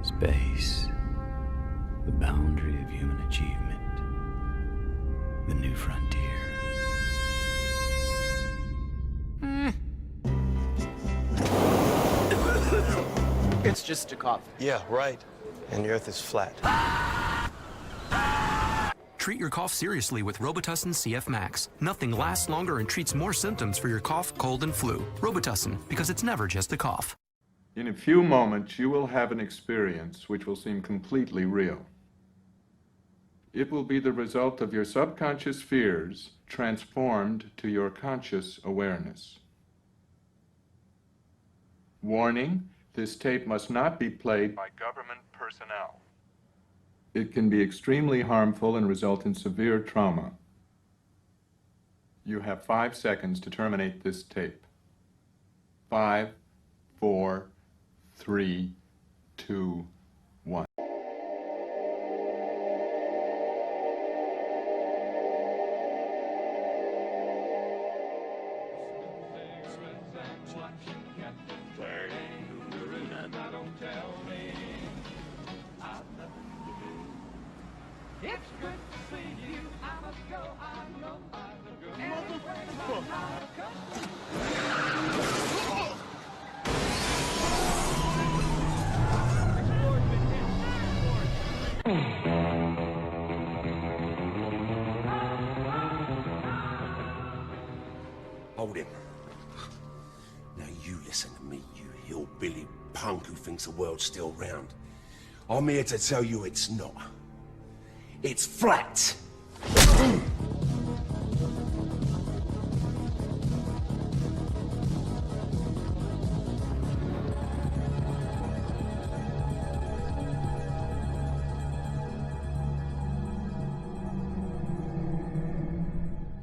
Space, the boundary of human achievement, the new frontier. It's just a cough. Yeah, right. And the Earth is flat. Treat your cough seriously with Robitussin CF Max. Nothing lasts longer and treats more symptoms for your cough, cold, and flu. Robitussin, because it's never just a cough. In a few moments, you will have an experience which will seem completely real. It will be the result of your subconscious fears transformed to your conscious awareness. Warning, this tape must not be played by government personnel. It can be extremely harmful and result in severe trauma. You have 5 seconds to terminate this tape. 5, 4, 3, 2, 1. Hold him. Now you listen to me, you hillbilly punk who thinks the world's still round. I'm here to tell you it's not. It's flat.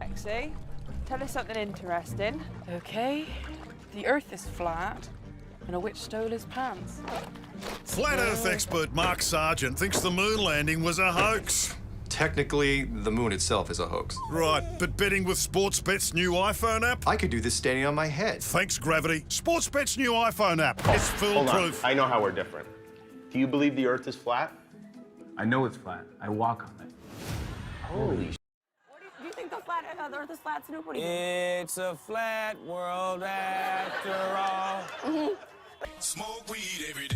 Lexi, tell us something interesting. Okay, the Earth is flat, and a witch stole his pants. Flat Earth expert Mark Sargent thinks the moon landing was a hoax. Technically, the moon itself is a hoax. Right, but betting with Sportsbet's new iPhone app? I could do this standing on my head. Thanks, Gravity. Sportsbet's new iPhone app. It's foolproof. I know how we're different. Do you believe the Earth is flat? I know it's flat. I walk on it. Holy Do you think the Earth is flat, Snoop? What do you It's a flat world after all. Smoke weed every day.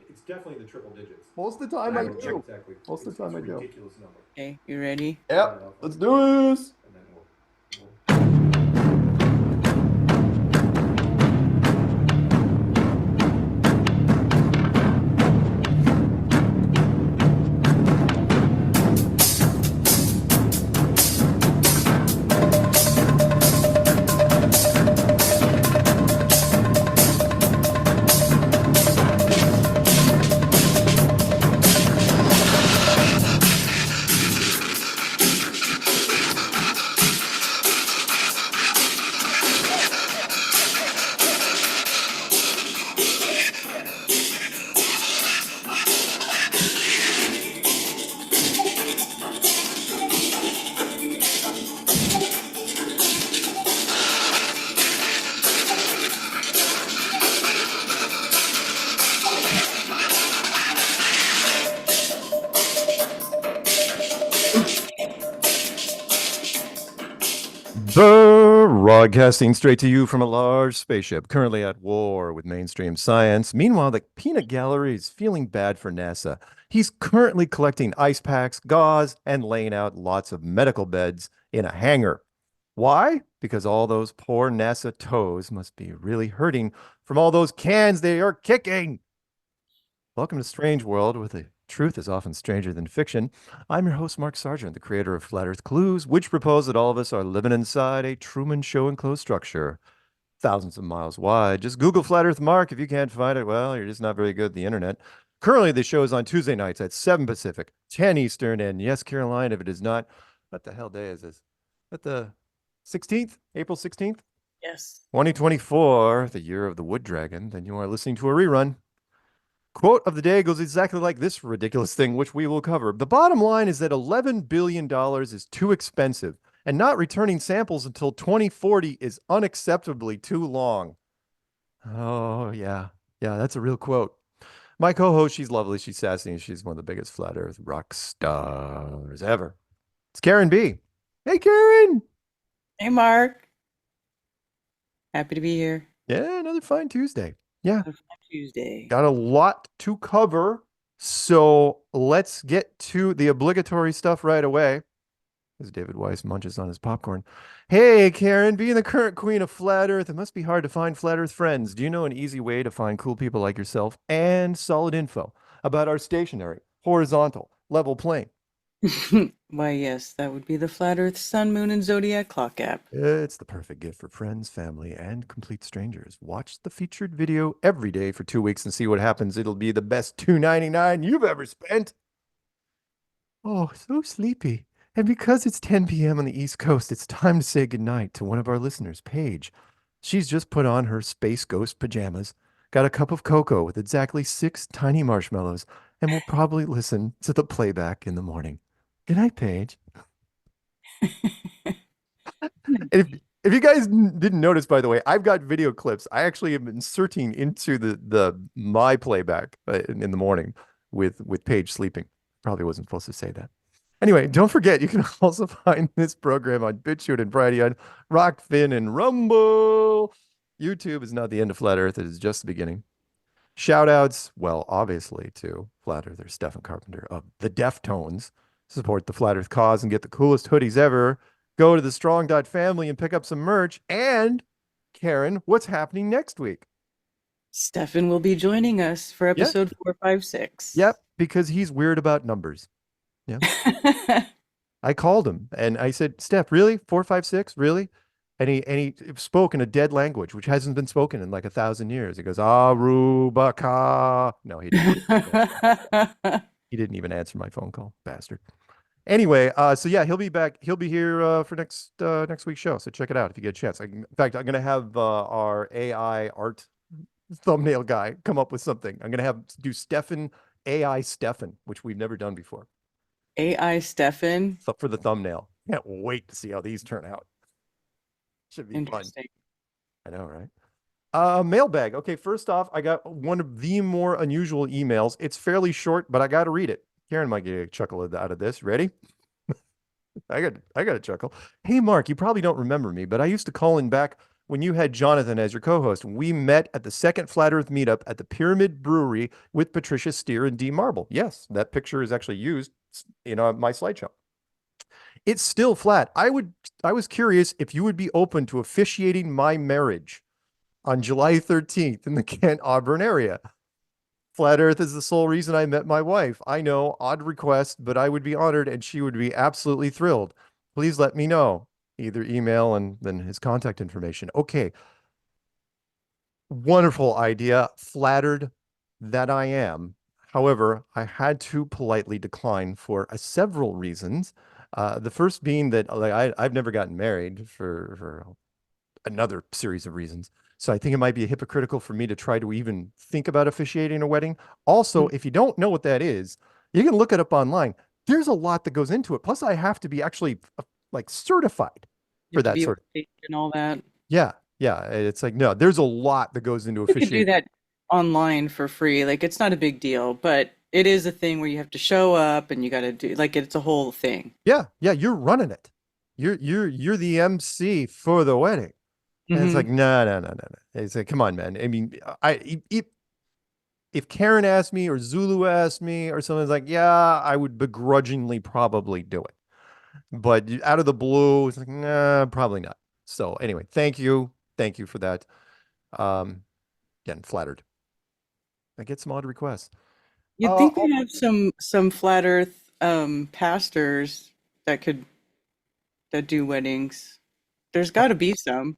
It's definitely the triple digits. Most of the time I do. Exactly. Most of the time I do. Ridiculous number. Okay, you ready? Yep, let's do this. And then we'll Broadcasting straight to you from a large spaceship, currently at war with mainstream science. Meanwhile, the peanut gallery is feeling bad for NASA. He's currently collecting ice packs, gauze, and laying out lots of medical beds in a hangar. Why? Because all those poor NASA toes must be really hurting from all those cans they are kicking. Welcome to Strange World, where the truth is often stranger than fiction. I'm your host, Mark Sargent, the creator of Flat Earth Clues, which propose that all of us are living inside a Truman Show enclosed structure, thousands of miles wide. Just Google Flat Earth Mark. If you can't find it, well, you're just not very good at the internet. Currently, the show is on Tuesday nights at 7 Pacific, 10 Eastern, and yes, Caroline, if it is not, what the hell day is this? At the 16th, April 16th? Yes. 2024, the year of the wood dragon, then you are listening to a rerun. Quote of the day goes exactly like this ridiculous thing, which we will cover. The bottom line is that $11 billion is too expensive, and not returning samples until 2040 is unacceptably too long. Oh, yeah. Yeah, that's a real quote. My co-host, she's lovely, she's sassy, and she's one of the biggest flat earth rock stars ever. It's Karen B. Hey, Karen! Hey, Mark. Happy to be here. Yeah, another fine Tuesday. Yeah. Tuesday. Got a lot to cover, so let's get to the obligatory stuff right away. As David Weiss munches on his popcorn. Hey, Karen, being the current queen of flat earth, it must be hard to find flat earth friends. Do you know an easy way to find cool people like yourself and solid info about our stationary, horizontal, level plane? Why, yes, that would be the Flat Earth Sun, Moon, and Zodiac Clock app. It's the perfect gift for friends, family, and complete strangers. Watch the featured video every day for 2 weeks and see what happens. It'll be the best $2.99 you've ever spent. Oh, so sleepy. And because it's 10 p.m. on the East Coast, it's time to say goodnight to one of our listeners, Paige. She's just put on her Space Ghost pajamas, got a cup of cocoa with exactly 6 tiny marshmallows, and will probably listen to the playback in the morning. Good night, Paige. If you guys didn't notice, by the way, I've got video clips. I actually am inserting into the my playback in the morning with Paige sleeping. Probably wasn't supposed to say that. Anyway, don't forget, you can also find this program on BitChute and Friday on Rockfin and Rumble. YouTube is not the end of Flat Earth. It is just the beginning. Shout outs, well, obviously, to Flat Earther Stephen Carpenter of the Deftones. Support the Flat Earth cause and get the coolest hoodies ever. Go to the strong.family and pick up some merch. And, Karen, what's happening next week? Stefan will be joining us for episode 456. Yep, because he's weird about numbers. Yeah. I called him and I said, Steph, really? 456? Really? And he spoke in a dead language, which hasn't been spoken in like 1,000 years. He goes, Arubaka. No, he didn't. He didn't even answer my phone call, bastard. Anyway, so yeah, he'll be back. He'll be here for next week's show. So check it out if you get a chance. In fact, I'm gonna have our AI art thumbnail guy come up with something. I'm gonna do Stefan AI Stefan, which we've never done before. AI Stefan for the thumbnail. Can't wait to see how these turn out. Should be interesting. Fun. I know, right? Mailbag. Okay, first off, I got one of the more unusual emails. It's fairly short, but I got to read it. Karen might get a chuckle out of this. Ready? I got a chuckle. Hey, Mark, you probably don't remember me, but I used to call in back when you had Jonathan as your co-host. We met at the second Flat Earth meetup at the Pyramid Brewery with Patricia Steer and D. Marble. Yes, that picture is actually used in my slideshow. It's still flat. I was curious if you would be open to officiating my marriage on July 13th in the Kent Auburn area. Flat Earth is the sole reason I met my wife. I know, odd request, but I would be honored and she would be absolutely thrilled. Please let me know. Either email and then his contact information. Okay. Wonderful idea. Flattered that I am. However, I had to politely decline for several reasons. The first being that I've never gotten married for another series of reasons. So I think it might be hypocritical for me to try to even think about officiating a wedding. Also, if you don't know what that is, you can look it up online. There's a lot that goes into it. Plus, I have to be actually like certified for that sort of and all that. Yeah. It's like, no, there's a lot that goes into officiating. You can do that online for free. Like, it's not a big deal, but it is a thing where you have to show up and you got to do, like, it's a whole thing. Yeah, you're running it. You're the MC for the wedding. And it's like, no. It's like, come on, man. I mean, if Karen asked me or Zulu asked me or someone's like, yeah, I would begrudgingly probably do it. But out of the blue, it's like, nah, probably not. So anyway, thank you for that. Again, flattered. I get some odd requests. You'd think we have some flat earth pastors that do weddings. There's got to be some.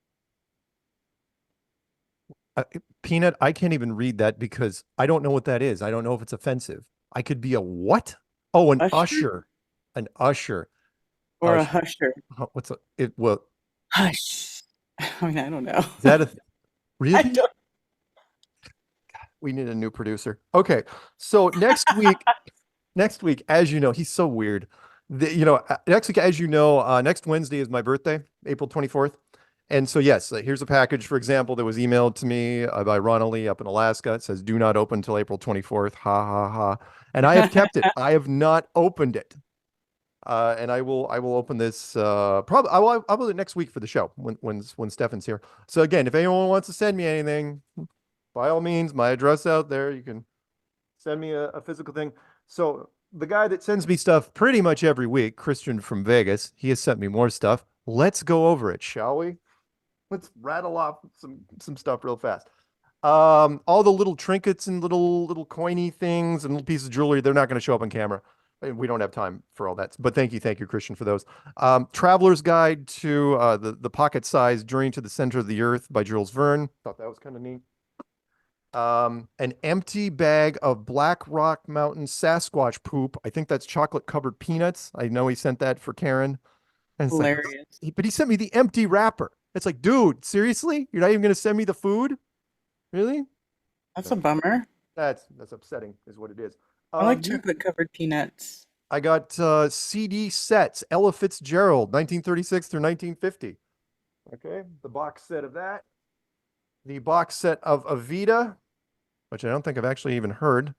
Peanut, I can't even read that because I don't know what that is. I don't know if it's offensive. I could be a what? Oh, an usher. An usher. Or a husher. What's it? Well, hush. I mean, I don't know. Is that a really? I don't... We need a new producer. Okay, so next week, as you know, he's so weird. Next week, as you know, next Wednesday is my birthday, April 24th. And so, yes, here's a package, for example, that was emailed to me by Ronald Lee up in Alaska. It says, do not open until April 24th. Ha, ha, ha. And I have kept it. I have not opened it. And I will open this probably I'll do it next week for the show when Stefan's here. So again, if anyone wants to send me anything, by all means, my address out there. You can send me a physical thing. So the guy that sends me stuff pretty much every week, Christian from Vegas, he has sent me more stuff. Let's go over it, shall we? Let's rattle off some stuff real fast. All the little trinkets and little coiny things and little pieces of jewelry, they're not going to show up on camera. We don't have time for all that, but thank you, Christian, for those. Traveler's Guide to the pocket-sized Journey to the Center of the Earth by Jules Verne. Thought that was kind of neat. An empty bag of Black Rock Mountain Sasquatch poop. I think that's chocolate-covered peanuts. I know he sent that for Karen. And hilarious. But he sent me the empty wrapper. It's like, dude, seriously? You're not even going to send me the food? Really? That's a bummer. That's upsetting, is what it is. I like chocolate-covered peanuts. I got CD sets, Ella Fitzgerald, 1936 through 1950. Okay, the box set of that. The box set of Evita, which I don't think I've actually even heard.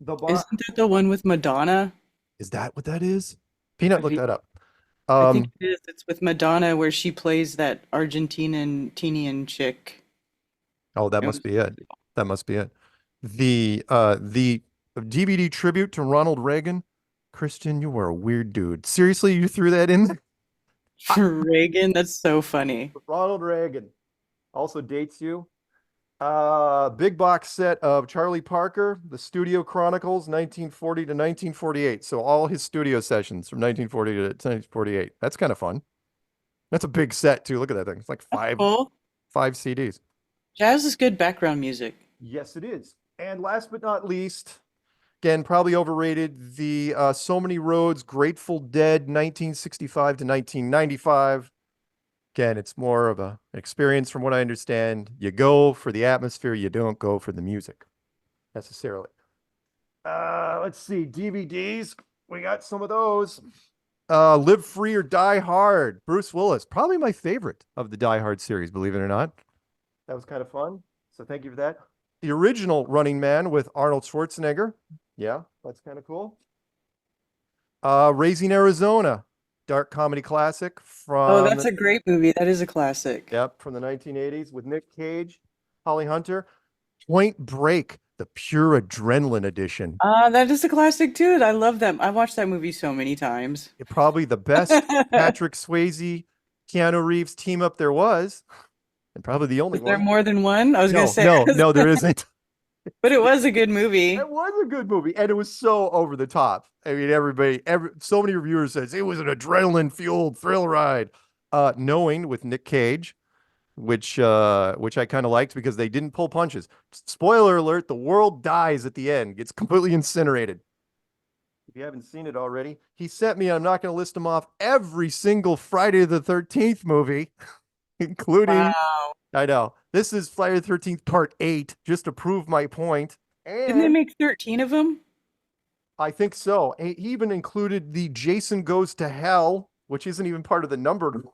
Isn't that the one with Madonna? Is that what that is? Peanut, look that up. I think it is. It's with Madonna where she plays that Argentinian chick. Oh, that must be it. That must be it. The DVD tribute to Ronald Reagan. Christian, you are a weird dude. Seriously, you threw that in there? For Reagan? That's so funny. Ronald Reagan also dates you. Big box set of Charlie Parker, The Studio Chronicles, 1940 to 1948. So all his studio sessions from 1940 to 1948. That's kind of fun. That's a big set too. Look at that thing. It's like five CDs. Jazz is good background music. Yes, it is. And last but not least, again, probably overrated, the So Many Roads, Grateful Dead, 1965 to 1995. Again, it's more of an experience from what I understand. You go for the atmosphere, you don't go for the music necessarily. Let's see, DVDs. We got some of those. Live Free or Die Hard, Bruce Willis. Probably my favorite of the Die Hard series, believe it or not. That was kind of fun. So thank you for that. The original Running Man with Arnold Schwarzenegger. Yeah, that's kind of cool. Raising Arizona. Dark comedy classic from... Oh, that's a great movie. That is a classic. Yep, from the 1980s with Nick Cage, Holly Hunter. Point Break, the pure adrenaline edition. That is a classic too. I love that. I watched that movie so many times. Probably the best Patrick Swayze, Keanu Reeves team up there was. And probably the only one. Is there more than one? I was going to say. No, there isn't. But it was a good movie. It was a good movie, and it was so over the top. I mean, so many reviewers says it was an adrenaline-fueled thrill ride. Knowing with Nick Cage, which I kind of liked because they didn't pull punches. Spoiler alert: the world dies at the end, gets completely incinerated. If you haven't seen it already, he sent me. I'm not going to list them off. Every single Friday the 13th movie, including. Wow. I know. This is Friday the 13th Part 8, just to prove my point. And didn't they make 13 of them? I think so. He even included the Jason Goes to Hell, which isn't even part of the numbered.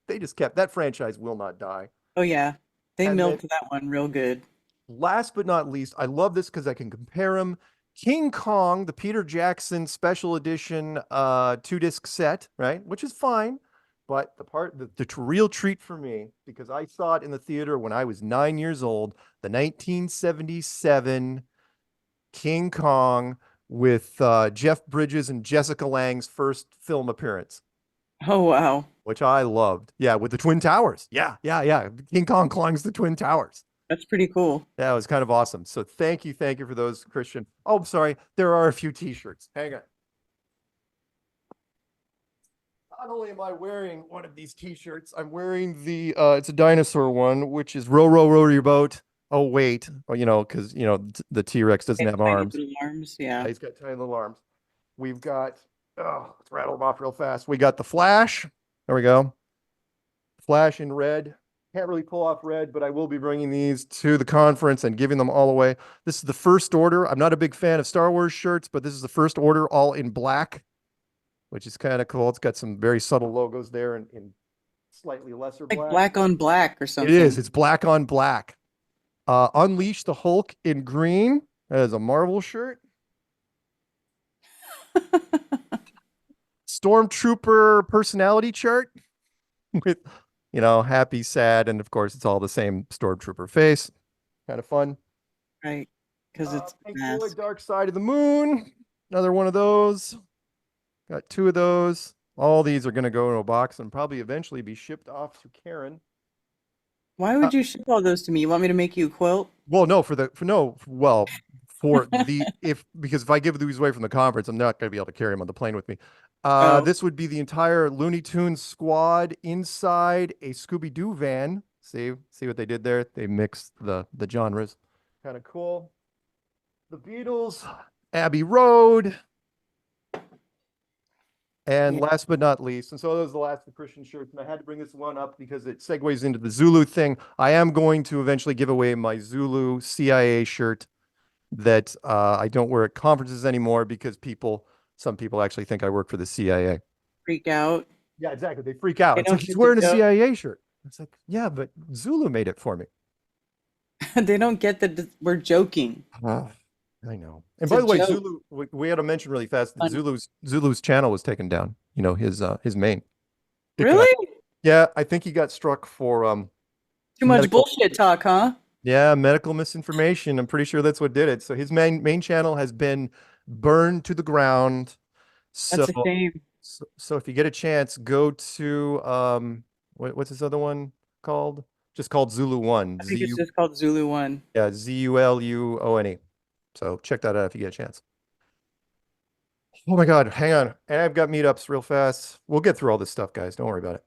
They just kept that franchise will not die. Oh, yeah. They milked that one real good. Last but not least, I love this because I can compare them. King Kong, the Peter Jackson special edition 2-disc set, right? Which is fine. But the real treat for me, because I saw it in the theater when I was 9 years old, the 1977 King Kong with Jeff Bridges and Jessica Lange's first film appearance. Oh, wow. Which I loved. Yeah, with the Twin Towers. Yeah. King Kong climbs the Twin Towers. That's pretty cool. Yeah, it was kind of awesome. So thank you for those, Christian. Oh, I'm sorry. There are a few t-shirts. Hang on. Not only am I wearing one of these t-shirts, I'm wearing the it's a dinosaur one, which is row, row, row your boat. Oh, wait. Oh, because the T-Rex doesn't have Tiny arms. little arms, Yeah, yeah. he's got tiny little arms. We've got let's rattle them off real fast. We got the Flash. There we go. Flash in red. Can't really pull off red, but I will be bringing these to the conference and giving them all away. This is the first order. I'm not a big fan of Star Wars shirts, but this is the first order all in black, which is kind of cool. It's got some very subtle logos there in slightly lesser Like black. black on black or something. It is. It's black on black. Unleash the Hulk in green. That is a Marvel shirt. Stormtrooper personality chart with, happy, sad, and of course it's all the same Stormtrooper face. Kind of fun. Right. Because it's Pink Floyd Dark Side of the Moon. Another one of those. Got two of those. All these are going to go in a box and probably eventually be shipped off to Karen. Why would you ship all those to me? You want me to make you a quilt? Well, no, because if I give these away from the conference, I'm not going to be able to carry them on the plane with me. This would be the entire Looney Tunes squad inside a Scooby-Doo van. See what they did there? They mixed the genres. Kind of cool. The Beatles, Abbey Road. And last but not least, and so those are the last of the Christian shirts, and I had to bring this one up because it segues into the Zulu thing. I am going to eventually give away my Zulu CIA shirt that I don't wear at conferences anymore because some people actually think I work for the CIA. Freak out. Yeah, exactly. They freak out. They It's like he's wearing a CIA shirt. It's like, yeah, but Zulu made it for me. They don't get that we're joking. I know. And by the way, Zulu, we had to mention really fast that Zulu's channel was taken down. His main. Really? Yeah, I think he got struck for too much bullshit talk, huh? Yeah, medical misinformation. I'm pretty sure that's what did it. So his main channel has been burned to the ground. That's a shame. So if you get a chance, go to what's this other one called? Just called Zulu One. I think it's just called Zulu One. Yeah, ZULUONE. So check that out if you get a chance. Oh my God, hang on. And I've got meetups real fast. We'll get through all this stuff, guys. Don't worry about it.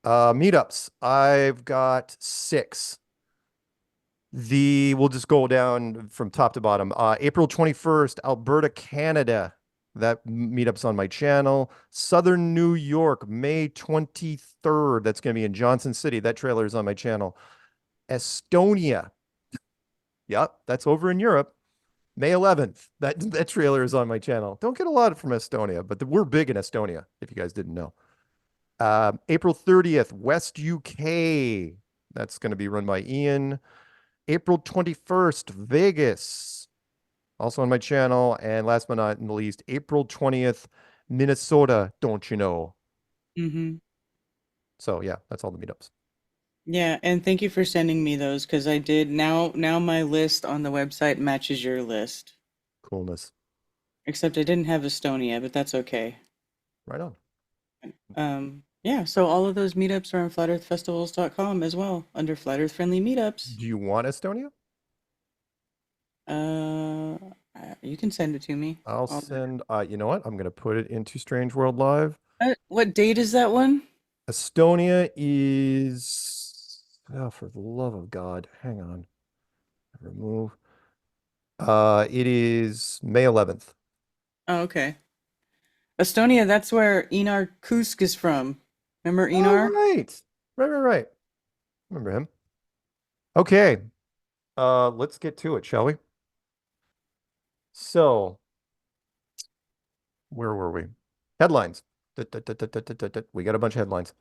Meetups. I've got 6. We'll just go down from top to bottom. April 21st, Alberta, Canada. That meetup's on my channel. Southern New York, May 23rd. That's going to be in Johnson City. That trailer is on my channel. Estonia. Yep, that's over in Europe. May 11th. That trailer is on my channel. Don't get a lot from Estonia, but we're big in Estonia, if you guys didn't know. April 30th, West UK. That's going to be run by Ian. April 21st, Vegas. Also on my channel. And last but not least, April 20th, Minnesota, don't you know? Mm-hmm. So yeah, that's all the meetups. Yeah, and thank you for sending me those because I did. Now my list on the website matches your list. Coolness. Except I didn't have Estonia, but that's okay. Right on. Yeah, so all of those meetups are on flatearthfestivals.com as well, under Flat Earth Friendly Meetups. Do you want Estonia? You can send it to me. I'll send, you know what? I'm going to put it into Strange World Live. What date is that one? Estonia is, for the love of God, hang on. Remove. It is May 11th. Oh, okay. Estonia, that's where Enar Kusk is from. Remember Enar? Oh, right. Remember him. Okay. Let's get to it, shall we? So, where were we? Headlines. We got a bunch of headlines.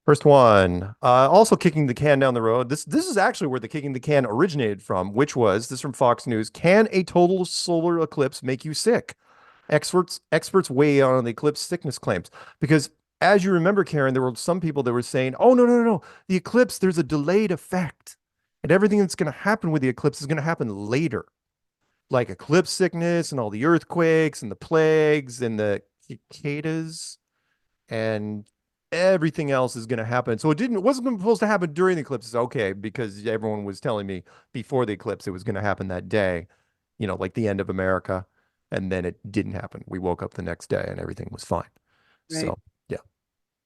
First one, also kicking the can down the road. This is actually where the kicking the can originated from, which was this from Fox News. Can a total solar eclipse make you sick? Experts weigh in on the eclipse sickness claims because, as you remember, Karen, there were some people that were saying, "Oh no, the eclipse, there's a delayed effect, and everything that's going to happen with the eclipse is going to happen later, like eclipse sickness and all the earthquakes and the plagues and the cicadas and." Everything else is going to happen. So it wasn't supposed to happen during the eclipse. It's okay, because everyone was telling me before the eclipse it was going to happen that day, like the end of America And then it didn't happen. We woke up the next day and everything was fine. Right. So, yeah.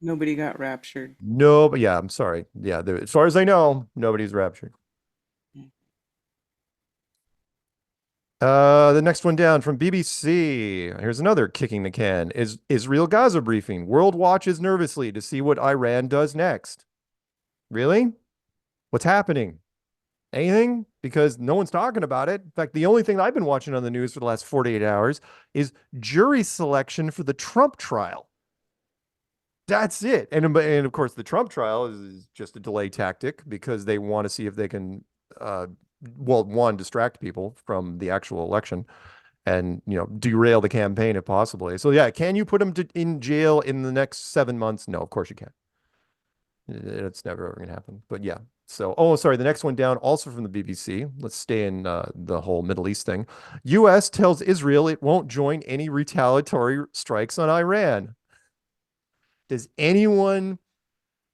Nobody got raptured. No, but yeah, I'm sorry. Yeah, as far as I know, nobody's raptured. The next one down from BBC. Here's another kicking the can. Is Israel Gaza briefing. World watches nervously to see what Iran does next. Really? What's happening? Anything? Because no one's talking about it. In fact, the only thing I've been watching on the news for the last 48 hours is jury selection for the Trump trial. That's it. And of course, the Trump trial is just a delay tactic because they want to see if they can, well, one, distract people from the actual election and, derail the campaign if possibly. So yeah, can you put them in jail in the next 7 months? No, of course you can't. It's never ever going to happen. But yeah. So, sorry, the next one down, also from the BBC. Let's stay in the whole Middle East thing. U.S. tells Israel it won't join any retaliatory strikes on Iran. Does anyone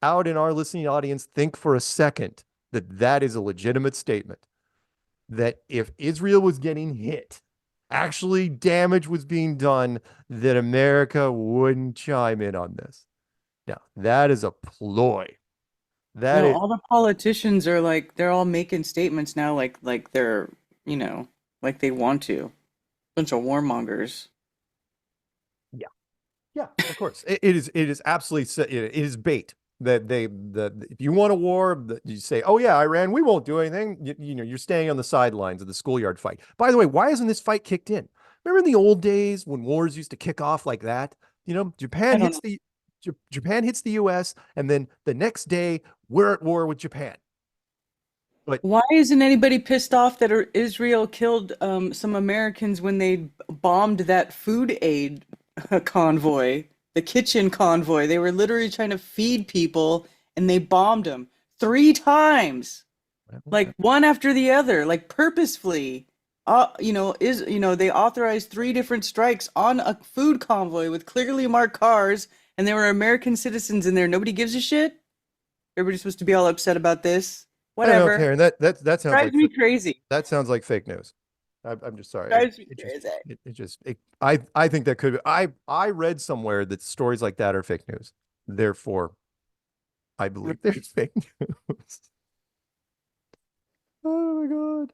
out in our listening audience think for a second that that is a legitimate statement? That if Israel was getting hit, actually damage was being done, that America wouldn't chime in on this? No, that is a ploy. That is all the politicians are like, they're all making statements now like they're, like they want to. Bunch of warmongers. Yeah, of course. It is absolutely, it is bait that if you want a war, you say, oh yeah, Iran, we won't do anything. You're staying on the sidelines of the schoolyard fight. By the way, why hasn't this fight kicked in? Remember in the old days when wars used to kick off like that? Japan hits the US, and then the next day we're at war with Japan. But why isn't anybody pissed off that Israel killed some Americans when they bombed that food aid convoy, the kitchen convoy? They were literally trying to feed people and they bombed them 3 times, like one after the other, like purposefully. They authorized 3 different strikes on a food convoy with clearly marked cars, and there were American citizens in there. Nobody gives a shit. Everybody's supposed to be all upset about this. Whatever. I don't know, Karen, that sounds drives me crazy. That sounds like fake news. I'm just sorry. Drives me crazy. I think that could be. I read somewhere that stories like that are fake news. Therefore, I believe they're fake news. Oh my God.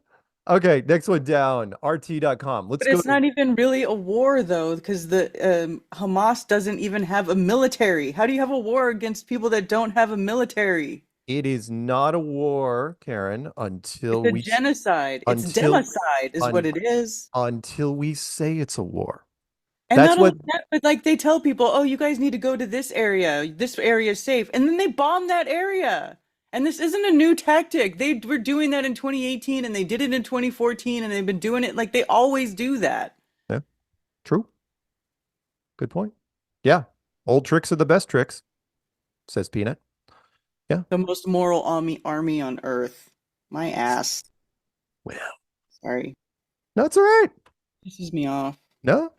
Okay, next one down. RT.com. But it's not even really a war, though, because the Hamas doesn't even have a military. How do you have a war against people that don't have a military? It is not a war, Karen, until it's a genocide. It's democide is what it is. Until we say it's a war. And that's not only that, but like they tell people, oh, you guys need to go to this area. This area is safe. And then they bomb that area. And this isn't a new tactic. They were doing that in 2018 and they did it in 2014 and they've been doing it like they always do that. Yeah, true. Good point. Yeah, old tricks are the best tricks, says Peanut. Yeah. The most moral army on earth. My ass. Well. Sorry. No, it's all right. Pisses me off. No?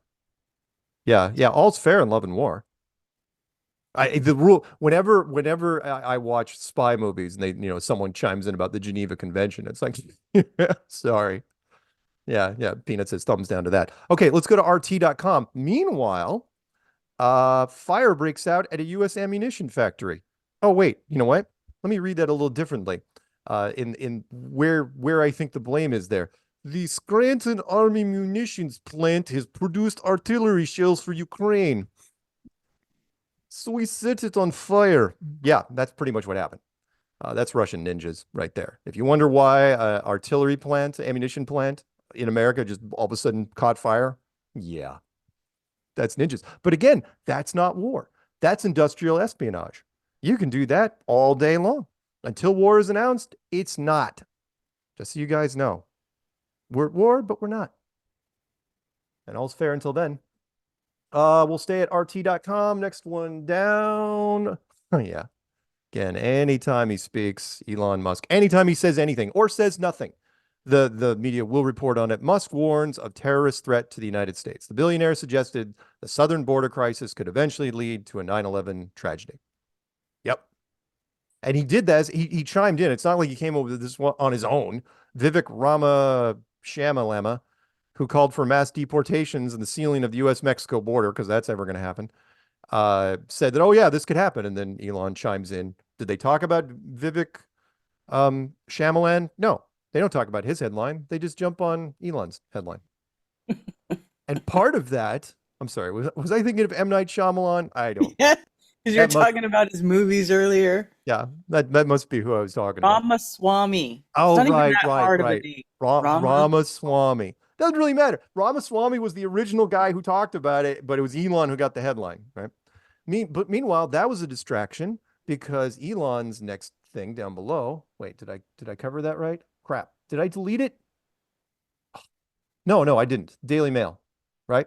Yeah, all's fair in love and war. The rule whenever I watch spy movies and they someone chimes in about the Geneva Convention, it's like sorry. Yeah, Peanut says thumbs down to that. Okay, let's go to RT.com. Meanwhile, fire breaks out at a US ammunition factory. Oh wait, you know what? Let me read that a little differently. In where I think the blame is there. The Scranton Army Munitions Plant has produced artillery shells for Ukraine. So we set it on fire. Yeah, that's pretty much what happened. That's Russian ninjas right there. If you wonder why artillery plant, ammunition plant in America just all of a sudden caught fire, yeah, that's ninjas. But again, that's not war. That's industrial espionage. You can do that all day long. Until war is announced, it's not. Just so you guys know. We're at war, but we're not. And all's fair until then. We'll stay at RT.com. Next one down. Oh, yeah. Again, anytime he speaks, Elon Musk, anytime he says anything or says nothing, the media will report on it. Musk warns of terrorist threat to the United States. The billionaire suggested the southern border crisis could eventually lead to a 9/11 tragedy. Yep. And he did that. He chimed in. It's not like he came up with this one on his own. Vivek Ramaswamy, who called for mass deportations and the sealing of the U.S.-Mexico border, because that's ever going to happen, said that, oh, yeah, this could happen. And then Elon chimes in. Did they talk about Vivek Shyamalan? No, they don't talk about his headline. They just jump on Elon's headline. And part of that, I'm sorry, was I thinking of M. Night Shyamalan? I don't. Yeah, because you were talking about his movies earlier. Yeah, that must be who I was talking about. Ramaswamy. Oh, it's not right, even that right, hard right. Of a name. Ramaswamy. Doesn't really matter. Ramaswamy was the original guy who talked about it, but it was Elon who got the headline, right? But meanwhile, that was a distraction because Elon's next thing down below. Wait, did I cover that right? Crap. Did I delete it? No, I didn't. Daily Mail, right?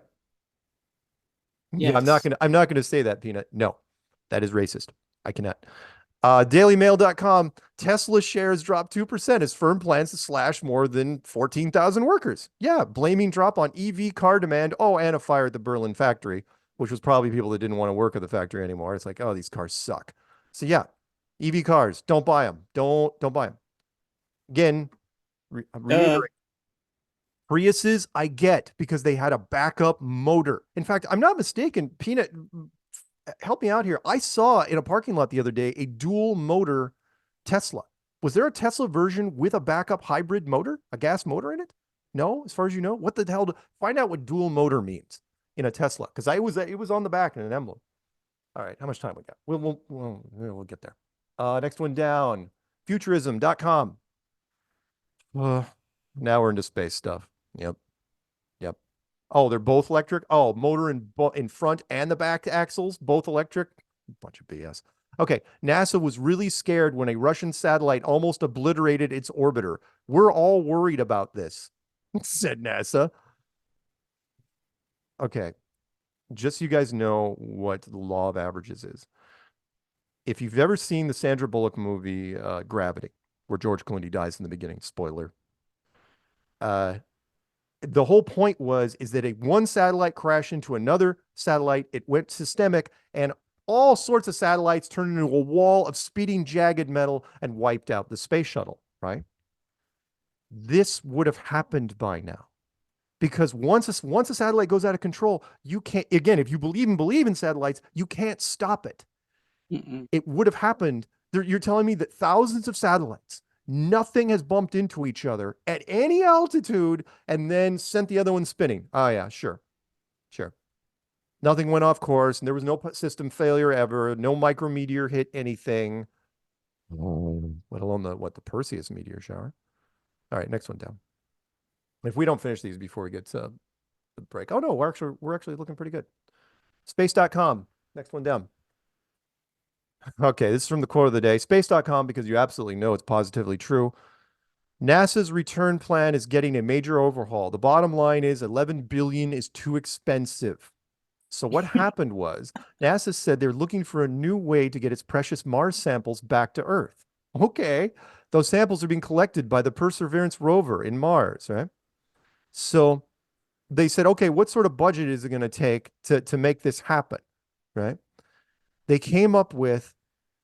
Yes. Yeah, I'm not gonna say that, Peanut. No, that is racist. I cannot. Dailymail.com, Tesla shares drop 2% as firm plans to slash more than 14,000 workers. Yeah, blaming drop on EV car demand. Oh, and a fire at the Berlin factory, which was probably people that didn't want to work at the factory anymore. It's like, oh, these cars suck. So yeah, EV cars, don't buy them. Don't buy them. Again, reiterate. Priuses, I get, because they had a backup motor. In fact, I'm not mistaken, Peanut, help me out here. I saw in a parking lot the other day a dual motor Tesla. Was there a Tesla version with a backup hybrid motor, a gas motor in it? No, as far as you know. What the hell? Find out what dual motor means in a Tesla, because it was on the back in an emblem. All right, how much time we got? We'll get there. Next one down, futurism.com. Now we're into space stuff. Yep. Oh, they're both electric. Oh, motor in front and the back axles, both electric. Bunch of BS. Okay, NASA was really scared when a Russian satellite almost obliterated its orbiter. We're all worried about this, said NASA. Okay, just so you guys know what the law of averages is. If you've ever seen the Sandra Bullock movie Gravity, where George Clooney dies in the beginning, spoiler, the whole point is that one satellite crashed into another satellite. It went systemic, and all sorts of satellites turned into a wall of speeding jagged metal and wiped out the space shuttle, right? This would have happened by now. Because once a satellite goes out of control, you can't, again, if you believe in satellites, you can't stop it. It would have happened. You're telling me that thousands of satellites, nothing has bumped into each other at any altitude and then sent the other one spinning. Oh, yeah, sure. Nothing went off course, and there was no system failure ever. No micrometeor hit anything, let alone the Perseus meteor shower. All right, next one down. If we don't finish these before we get to the break. Oh, no, we're actually looking pretty good. Space.com, next one down. Okay, this is from the quote of the day. Space.com, because you absolutely know it's positively true. NASA's return plan is getting a major overhaul. The bottom line is 11 billion is too expensive. So what happened was NASA said they're looking for a new way to get its precious Mars samples back to Earth. Okay, those samples are being collected by the Perseverance rover in Mars, right? So they said, okay, what sort of budget is it going to take to make this happen, right? They came up with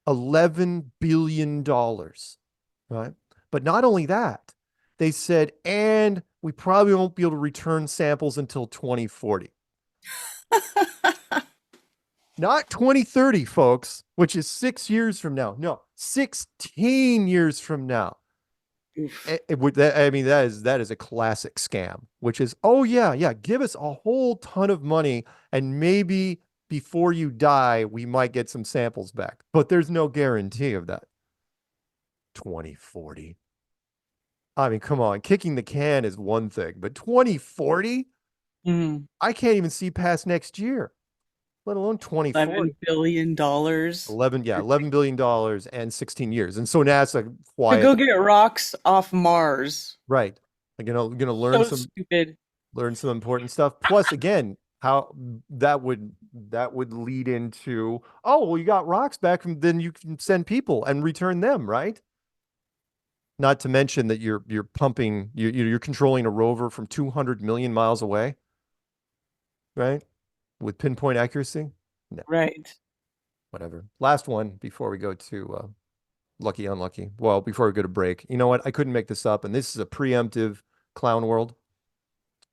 $11 billion, right? But not only that, they said, and we probably won't be able to return samples until 2040. Not 2030, folks, which is 6 years from now. No, 16 years from now. That is a classic scam, which is, oh, yeah, give us a whole ton of money and maybe before you die, we might get some samples back. But there's no guarantee of that. 2040. I mean, come on. Kicking the can is one thing, but 2040? I can't even see past next year, let alone 2040. $11 billion. 11 billion dollars and 16 years. And so NASA quiet. To go get rocks off Mars. Right. Like, gonna learn learn some important stuff. Plus, again, how that would lead into, oh, well, you got rocks back, from then you can send people and return them, right? Not to mention that you're pumping, you're controlling a rover from 200 million miles away, right? With pinpoint accuracy. No. Right. Whatever. Last one before we go to lucky, unlucky. Well, before we go to break, you know what? I couldn't make this up, and this is a preemptive clown world.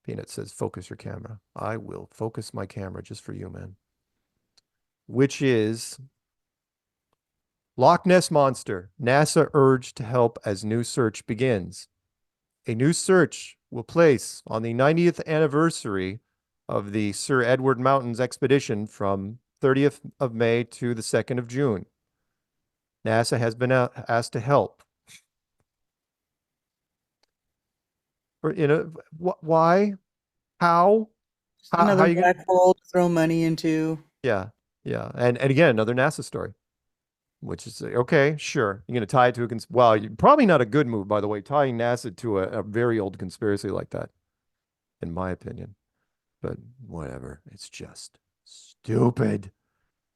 Peanut says, focus your camera. I will focus my camera just for you, man. Which is Loch Ness Monster. NASA urged to help as new search begins. A new search will place on the 90th anniversary of the Sir Edward Mountains expedition from 30th of May to the 2nd of June. NASA has been asked to help. Why? How? Another how you black hole to throw money into. Yeah. And again, another NASA story, which is okay, sure. You're going to tie it to probably not a good move, by the way, tying NASA to a very old conspiracy like that, in my opinion. But whatever, it's just stupid.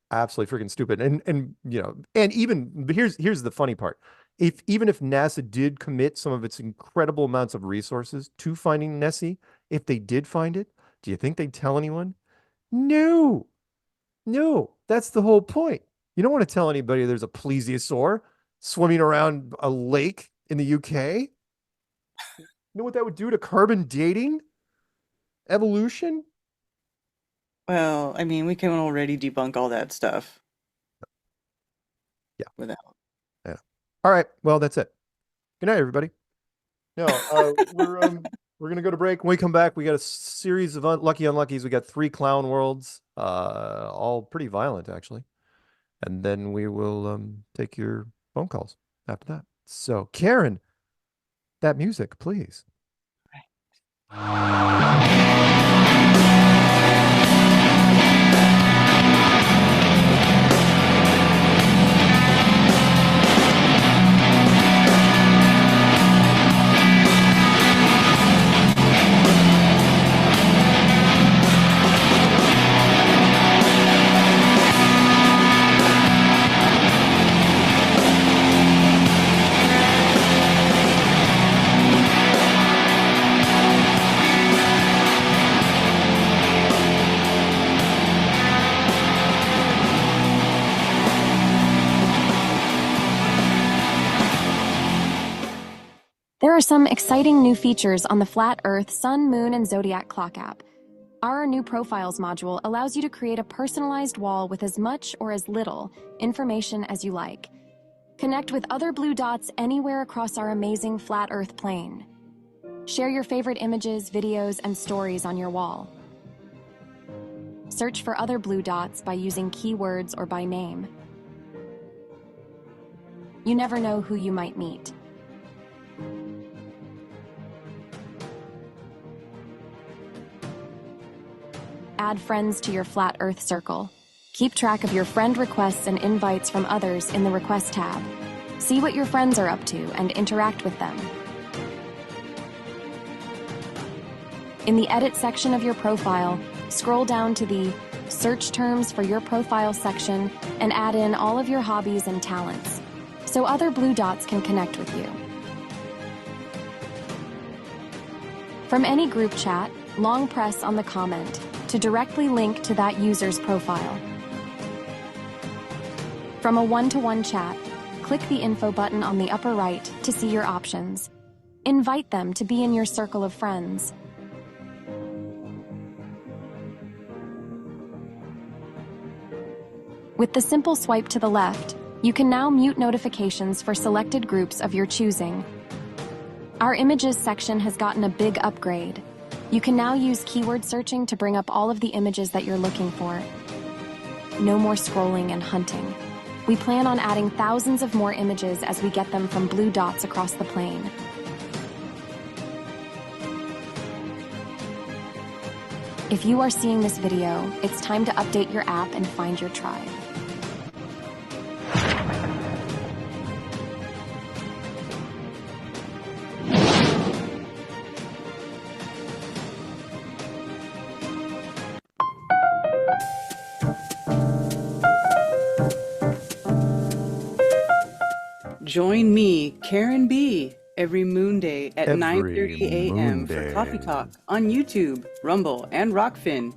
Absolutely freaking stupid. And even here's the funny part. Even if NASA did commit some of its incredible amounts of resources to finding Nessie, if they did find it, do you think they'd tell anyone? No, that's the whole point. You don't want to tell anybody there's a plesiosaur swimming around a lake in the UK. You know what that would do to carbon dating? Evolution? Well, I mean, we can already debunk all that stuff. Yeah. Without. Yeah. All right. Well, that's it. Good night, everybody. No, we're gonna go to break. When we come back, we got a series of unluckies. We got 3 clown worlds, all pretty violent, actually. And then we will take your phone calls after that. So, Karen, that music, please. There are some exciting new features on the Flat Earth, Sun, Moon, and Zodiac Clock app. Our new Profiles module allows you to create a personalized wall with as much or as little information as you like. Connect with other blue dots anywhere across our amazing Flat Earth plane. Share your favorite images, videos, and stories on your wall. Search for other blue dots by using keywords or by name. You never know who you might meet. Add friends to your Flat Earth circle. Keep track of your friend requests and invites from others in the Request tab. See what your friends are up to and interact with them. In the Edit section of your profile, scroll down to the Search Terms for Your Profile section and add in all of your hobbies and talents, so other blue dots can connect with you. From any group chat, long press on the comment to directly link to that user's profile. From a one-to-one chat, click the info button on the upper right to see your options. Invite them to be in your circle of friends. With the simple swipe to the left, you can now mute notifications for selected groups of your choosing. Our Images section has gotten a big upgrade. You can now use keyword searching to bring up all of the images that you're looking for. No more scrolling and hunting. We plan on adding thousands of more images as we get them from blue dots across the plane. If you are seeing this video, it's time to update your app and find your tribe. Join me, Karen B, every Moon Day at Every 9:30 a.m. for Moon Coffee Day. Talk on YouTube, Rumble, and Rockfin.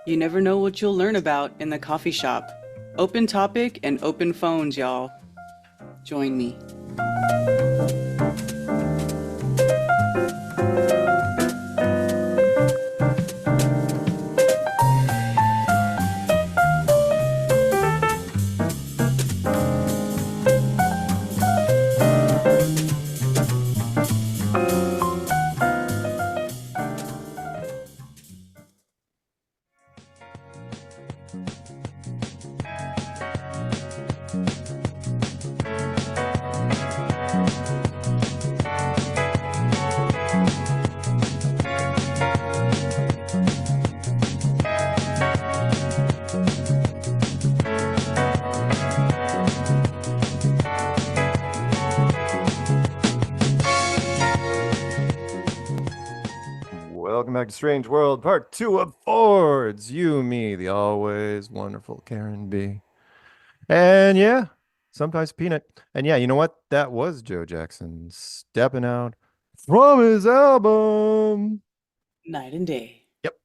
You never know what you'll learn about in the coffee shop. Open topic and open phones, y'all. Join me. back to Strange World, part 2 of Fords. You, me, the always wonderful Karen B. And yeah, sometimes Peanut. And yeah, you know what? That was Joe Jackson stepping out from his album. Night and Day. Yep.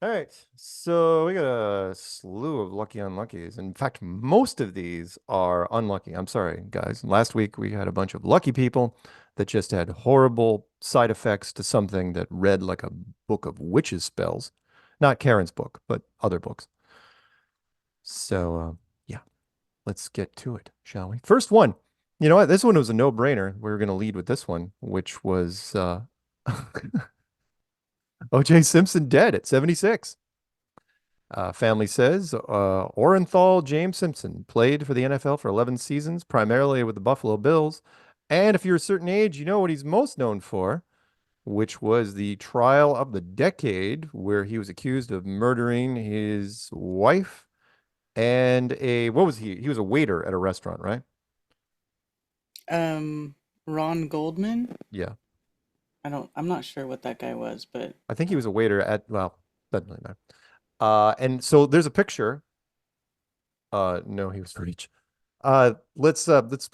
All right. So we got a slew of lucky unluckies. In fact, most of these are unlucky. I'm sorry, guys. Last week we had a bunch of lucky people that just had horrible side effects to something that read like a book of witches spells. Not Karen's book, but other books. So, yeah, let's get to it, shall we? First one. You know what? This one was a no-brainer. We were going to lead with this one, which was O.J. Simpson dead at 76. Family says Orenthal James Simpson played for the NFL for 11 seasons, primarily with the Buffalo Bills. And if you're a certain age, you know what he's most known for, which was the trial of the decade, where he was accused of murdering his wife and what was he? He was a waiter at a restaurant, right? Ron Goldman? Yeah. I'm not sure what that guy was, but I think he was a waiter at, well, doesn't really matter. And so there's a picture. No, he was for each. Let's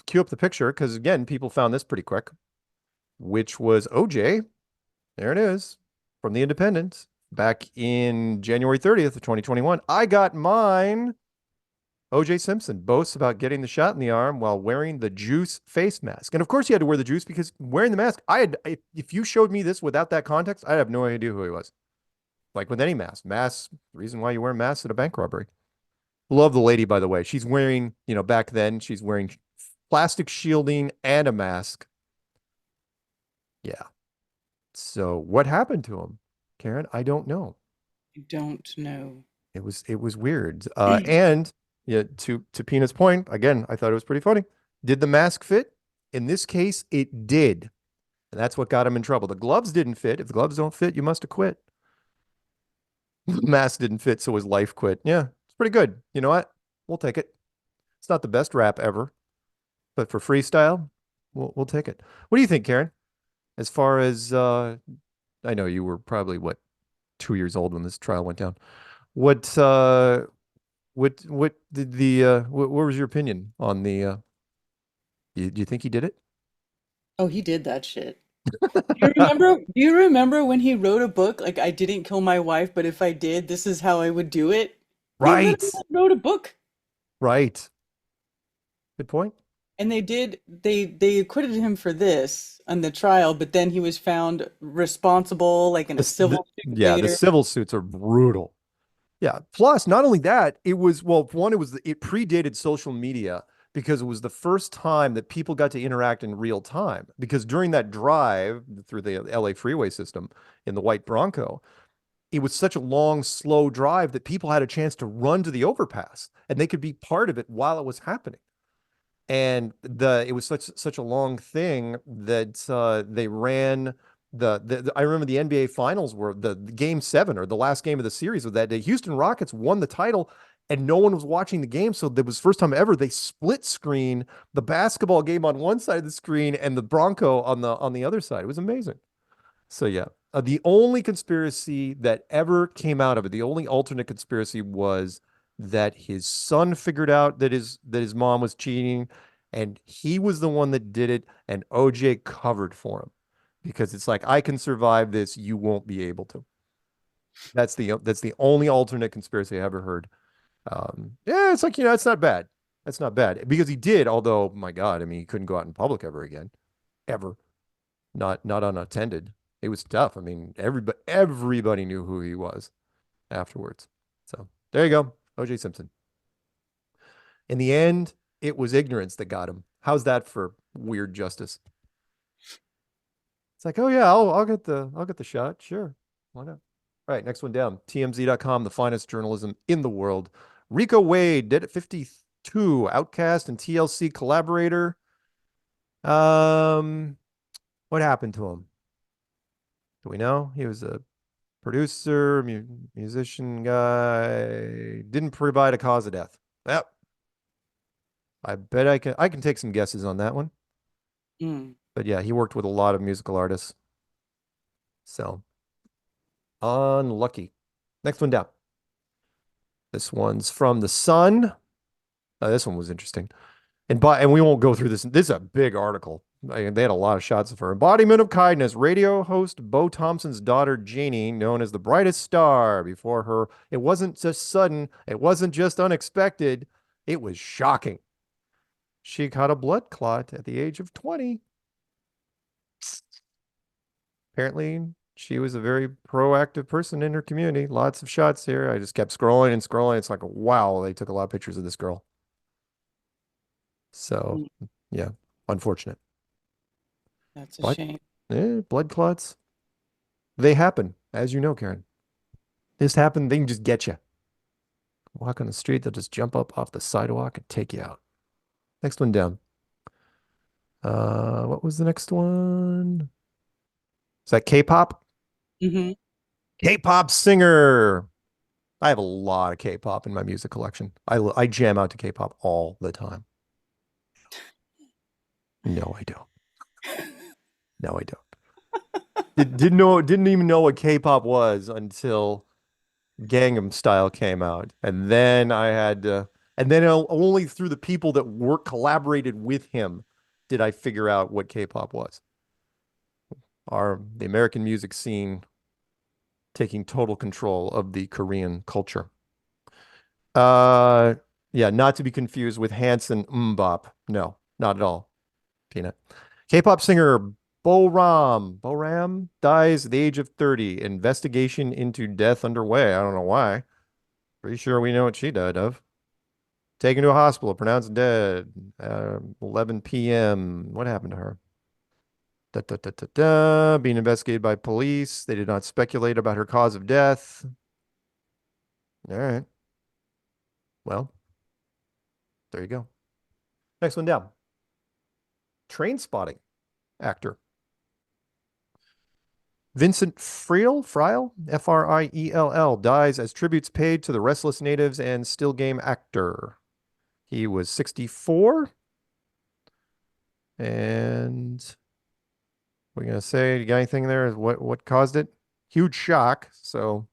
cue up the picture because again, people found this pretty quick, which was OJ. There it is from the Independent back in January 30th of 2021. I got mine. OJ Simpson boasts about getting the shot in the arm while wearing the juice face mask. And of course he had to wear the juice because wearing the mask, if you showed me this without that context, I'd have no idea who he was. Like with any mask. Masks, the reason why you wear masks at a bank robbery. Love the lady, by the way. She's wearing, back then, she's wearing plastic shielding and a mask. Yeah. So what happened to him, Karen? I don't know. I don't know. It was weird. And yeah, to Peanut's point, again, I thought it was pretty funny. Did the mask fit? In this case, it did. And that's what got him in trouble. The gloves didn't fit. If the gloves don't fit, you must have quit. The mask didn't fit, so his life quit. Yeah, it's pretty good. You know what? We'll take it. It's not the best rap ever, but for freestyle, we'll take it. What do you think, Karen? As far as I know you were probably 2 years old when this trial went down. What did what was your opinion on the do you think he did it? Oh, he did that shit. Do you remember when he wrote a book like I didn't kill my wife, but if I did, this is how I would do it? Right. He wrote a book. Right. Good point. And they acquitted him for this on the trial, but then he was found responsible, like in a civil suit Yeah, later. the civil suits are brutal. Yeah. Plus, not only that, it predated social media because it was the first time that people got to interact in real time. Because during that drive through the LA freeway system in the white Bronco, it was such a long, slow drive that people had a chance to run to the overpass and they could be part of it while it was happening. And it was such a long thing that they ran I remember the NBA finals were the game 7 or the last game of the series of that day. Houston Rockets won the title and no one was watching the game. So that was the first time ever they split screen the basketball game on one side of the screen and the Bronco on the other side. It was amazing. So yeah, the only conspiracy that ever came out of it, the only alternate conspiracy was that his son figured out that his mom was cheating and he was the one that did it and OJ covered for him because it's like, I can survive this. You won't be able to. That's the only alternate conspiracy I ever heard. Yeah, it's like, it's not bad. That's not bad because he did, although my God, I mean, he couldn't go out in public ever again, ever. Not unattended. It was tough. I mean, everybody knew who he was afterwards. So there you go. OJ Simpson. In the end, it was ignorance that got him. How's that for weird justice? It's like, oh yeah, I'll get the shot. Sure. Why not? All right, next one down. TMZ.com, the finest journalism in the world. Rico Wade, dead at 52, Outcast and TLC collaborator. What happened to him? Do we know? He was a producer, musician guy, didn't provide a cause of death. Yep. I bet I can take some guesses on that one. But yeah, he worked with a lot of musical artists. So, unlucky. Next one down. This one's from The Sun. This one was interesting. And we won't go through this. This is a big article. They had a lot of shots of her. Embodiment of kindness. Radio host Bo Thompson's daughter, Janie, known as the brightest star before her. It wasn't just sudden. It wasn't just unexpected. It was shocking. She caught a blood clot at the age of 20. Apparently, she was a very proactive person in her community. Lots of shots here. I just kept scrolling and scrolling. It's like, wow, they took a lot of pictures of this girl. So, yeah, unfortunate. That's a shame. Blood clots. They happen, as you know, Karen. This happened, they can just get you. Walk on the street, they'll just jump up off the sidewalk and take you out. Next one down. What was the next one? Is that K-pop? Mm-hmm. K-pop singer. I have a lot of K-pop in my music collection. I jam out to K-pop all the time. No, I don't. No, I don't. Didn't even know what K-pop was until Gangnam Style came out, and then I had to, and then only through the people that collaborated with him did I figure out what K-pop was. The American music scene taking total control of the Korean culture. Yeah, not to be confused with Hanson Mbop. No, not at all. Peanut. K-pop singer Boram dies at the age of 30. Investigation into death underway. I don't know why. Pretty sure we know what she died of. Taken to a hospital, pronounced dead. 11 p.m. What happened to her? Being investigated by police. They did not speculate about her cause of death. All right. Well, there you go. Next one down. Train Spotting actor. Vincent Friel, Friel, dies as tributes paid to the restless natives and still game actor. He was 64. And we're going to say, you got anything there? What caused it? Huge shock. So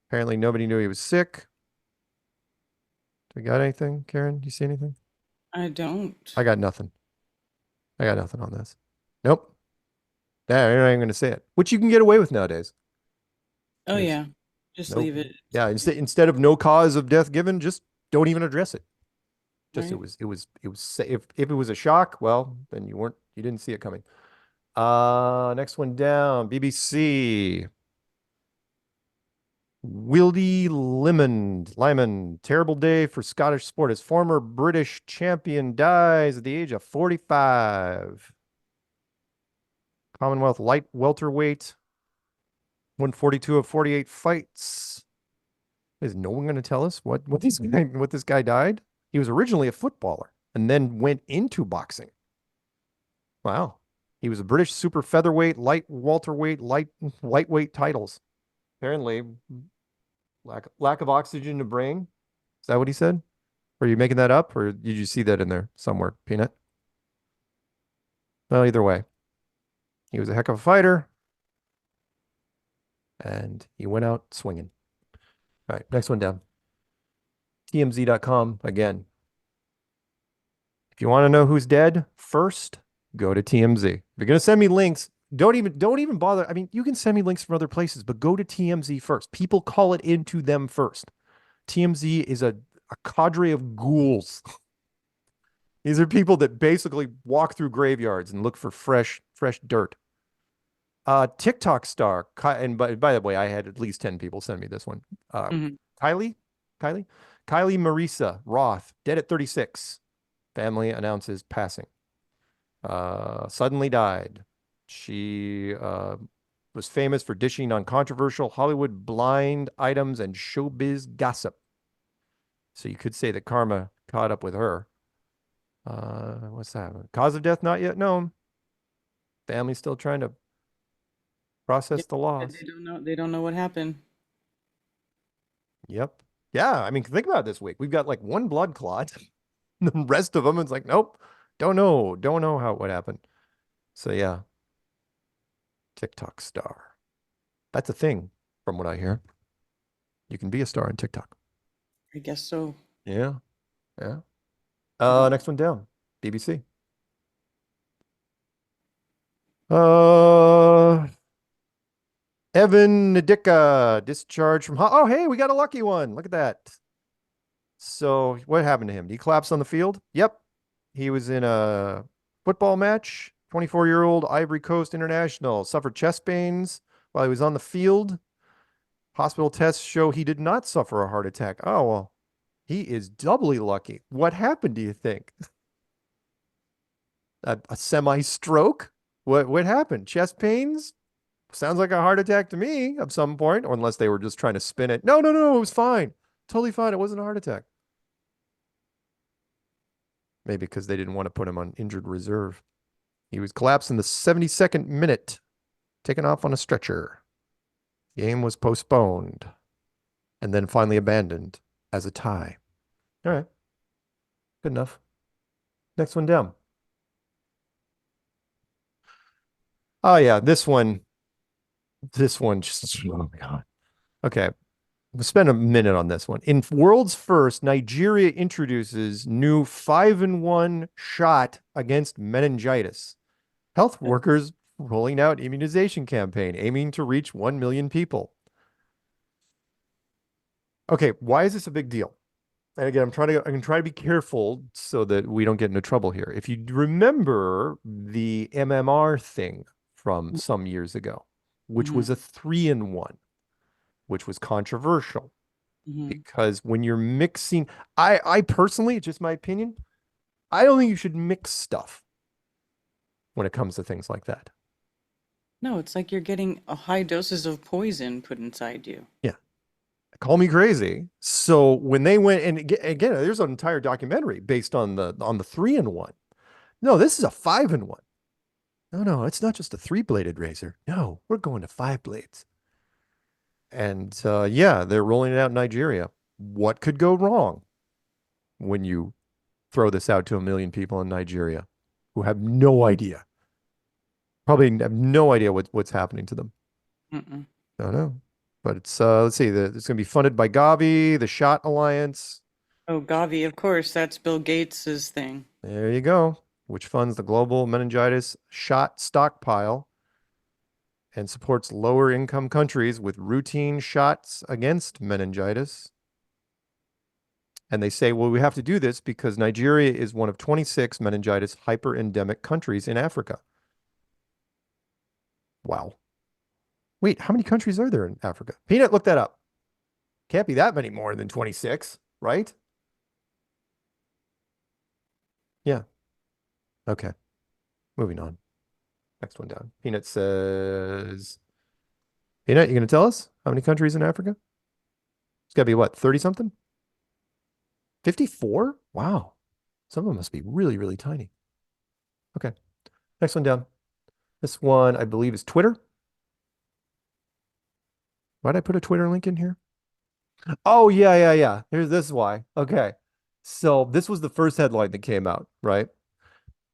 apparently nobody knew he was sick. Do we got anything, Karen? Do you see anything? I don't. I got nothing. I got nothing on this. Nope. Yeah, I'm not even going to say it, which you can get away with nowadays. Oh, yeah. Just leave it. Yeah, instead of no cause of death given, just don't even address it. Just Right. it was if it was a shock, well, then you didn't see it coming. Next one down, BBC. Wildy Lyman, terrible day for Scottish sport. His former British champion dies at the age of 45. Commonwealth light welterweight. 142 of 48 fights. Is no one going to tell us what this guy died? He was originally a footballer and then went into boxing. Wow. He was a British super featherweight, light welterweight, lightweight titles. Apparently, lack of oxygen in the brain. Is that what he said? Or are you making that up, or did you see that in there somewhere, Peanut? Well, either way, he was a heck of a fighter, and he went out swinging. All right, next one down. TMZ.com again. If you want to know who's dead first, go to TMZ. If you're going to send me links, don't even bother. I mean, you can send me links from other places, but go to TMZ first. People call it into them first. TMZ is a cadre of ghouls. These are people that basically walk through graveyards and look for fresh dirt. TikTok star, and by the way, I had at least 10 people send me this one. Kylie Marisa Roth, dead at 36. Family announces passing. Suddenly died. She was famous for dishing on controversial Hollywood blind items and showbiz gossip. So you could say that karma caught up with her. What's that? Cause of death not yet known. Family's still trying to process the loss. They don't know what happened. Yep. Yeah, I mean, think about it this week. We've got like one blood clot. The rest of them, it's like, nope, don't know what happened. So yeah, TikTok star. That's a thing, from what I hear. You can be a star on TikTok. I guess so. Yeah. Yeah. Next one down. BBC. Evan Nadicka discharged from. Oh, hey, we got a lucky one. Look at that. So, what happened to him? Did he collapse on the field? Yep. He was in a football match. 24-year-old Ivory Coast international suffered chest pains while he was on the field. Hospital tests show he did not suffer a heart attack. Oh, well, he is doubly lucky. What happened, do you think? A semi-stroke? What happened? Chest pains? Sounds like a heart attack to me at some point, or unless they were just trying to spin it. No, it was fine. Totally fine. It wasn't a heart attack. Maybe because they didn't want to put him on injured reserve. He was collapsed in the 72nd minute, taken off on a stretcher. Game was postponed and then finally abandoned as a tie. All right. Good enough. Next one down. Oh, yeah. This one just, oh my God. Okay. We'll spend a minute on this one. In world's first, Nigeria introduces new 5-in-1 shot against meningitis. Health workers rolling out immunization campaign aiming to reach 1 million people. Okay, why is this a big deal? And again, I'm going to try to be careful so that we don't get into trouble here. If you remember the MMR thing from some years ago, which was a 3-in-1, which was controversial because when you're mixing, I personally, it's just my opinion, I don't think you should mix stuff when it comes to things like that. No, it's like you're getting a high doses of poison put inside you. Yeah. Call me crazy. So when they went, and again, there's an entire documentary based on the 3-in-1. No, this is a 5-in-1. No, it's not just a 3-bladed razor. No, we're going to 5 blades. And yeah, they're rolling it out in Nigeria. What could go wrong when you throw this out to 1 million people in Nigeria who have no idea? Probably have no idea what's happening to them. Mm-mm. I don't know. But it's, let's see, it's going to be funded by Gavi, the Shot Alliance. Oh, Gavi, of course, that's Bill Gates's thing. There you go. Which funds the global meningitis shot stockpile and supports lower income countries with routine shots against meningitis. And they say, well, we have to do this because Nigeria is one of 26 meningitis hyper-endemic countries in Africa. Wow. Wait, how many countries are there in Africa? Peanut, look that up. Can't be that many more than 26, right? Yeah. Okay. Moving on. Next one down. Peanut says, Peanut, you going to tell us how many countries in Africa? It's got to be what, 30 something? 54? Wow. Some of them must be really, really tiny. Okay. Next one down. This one, I believe, is Twitter. Why did I put a Twitter link in here? Oh, yeah. This is why. Okay. So this was the first headline that came out, right?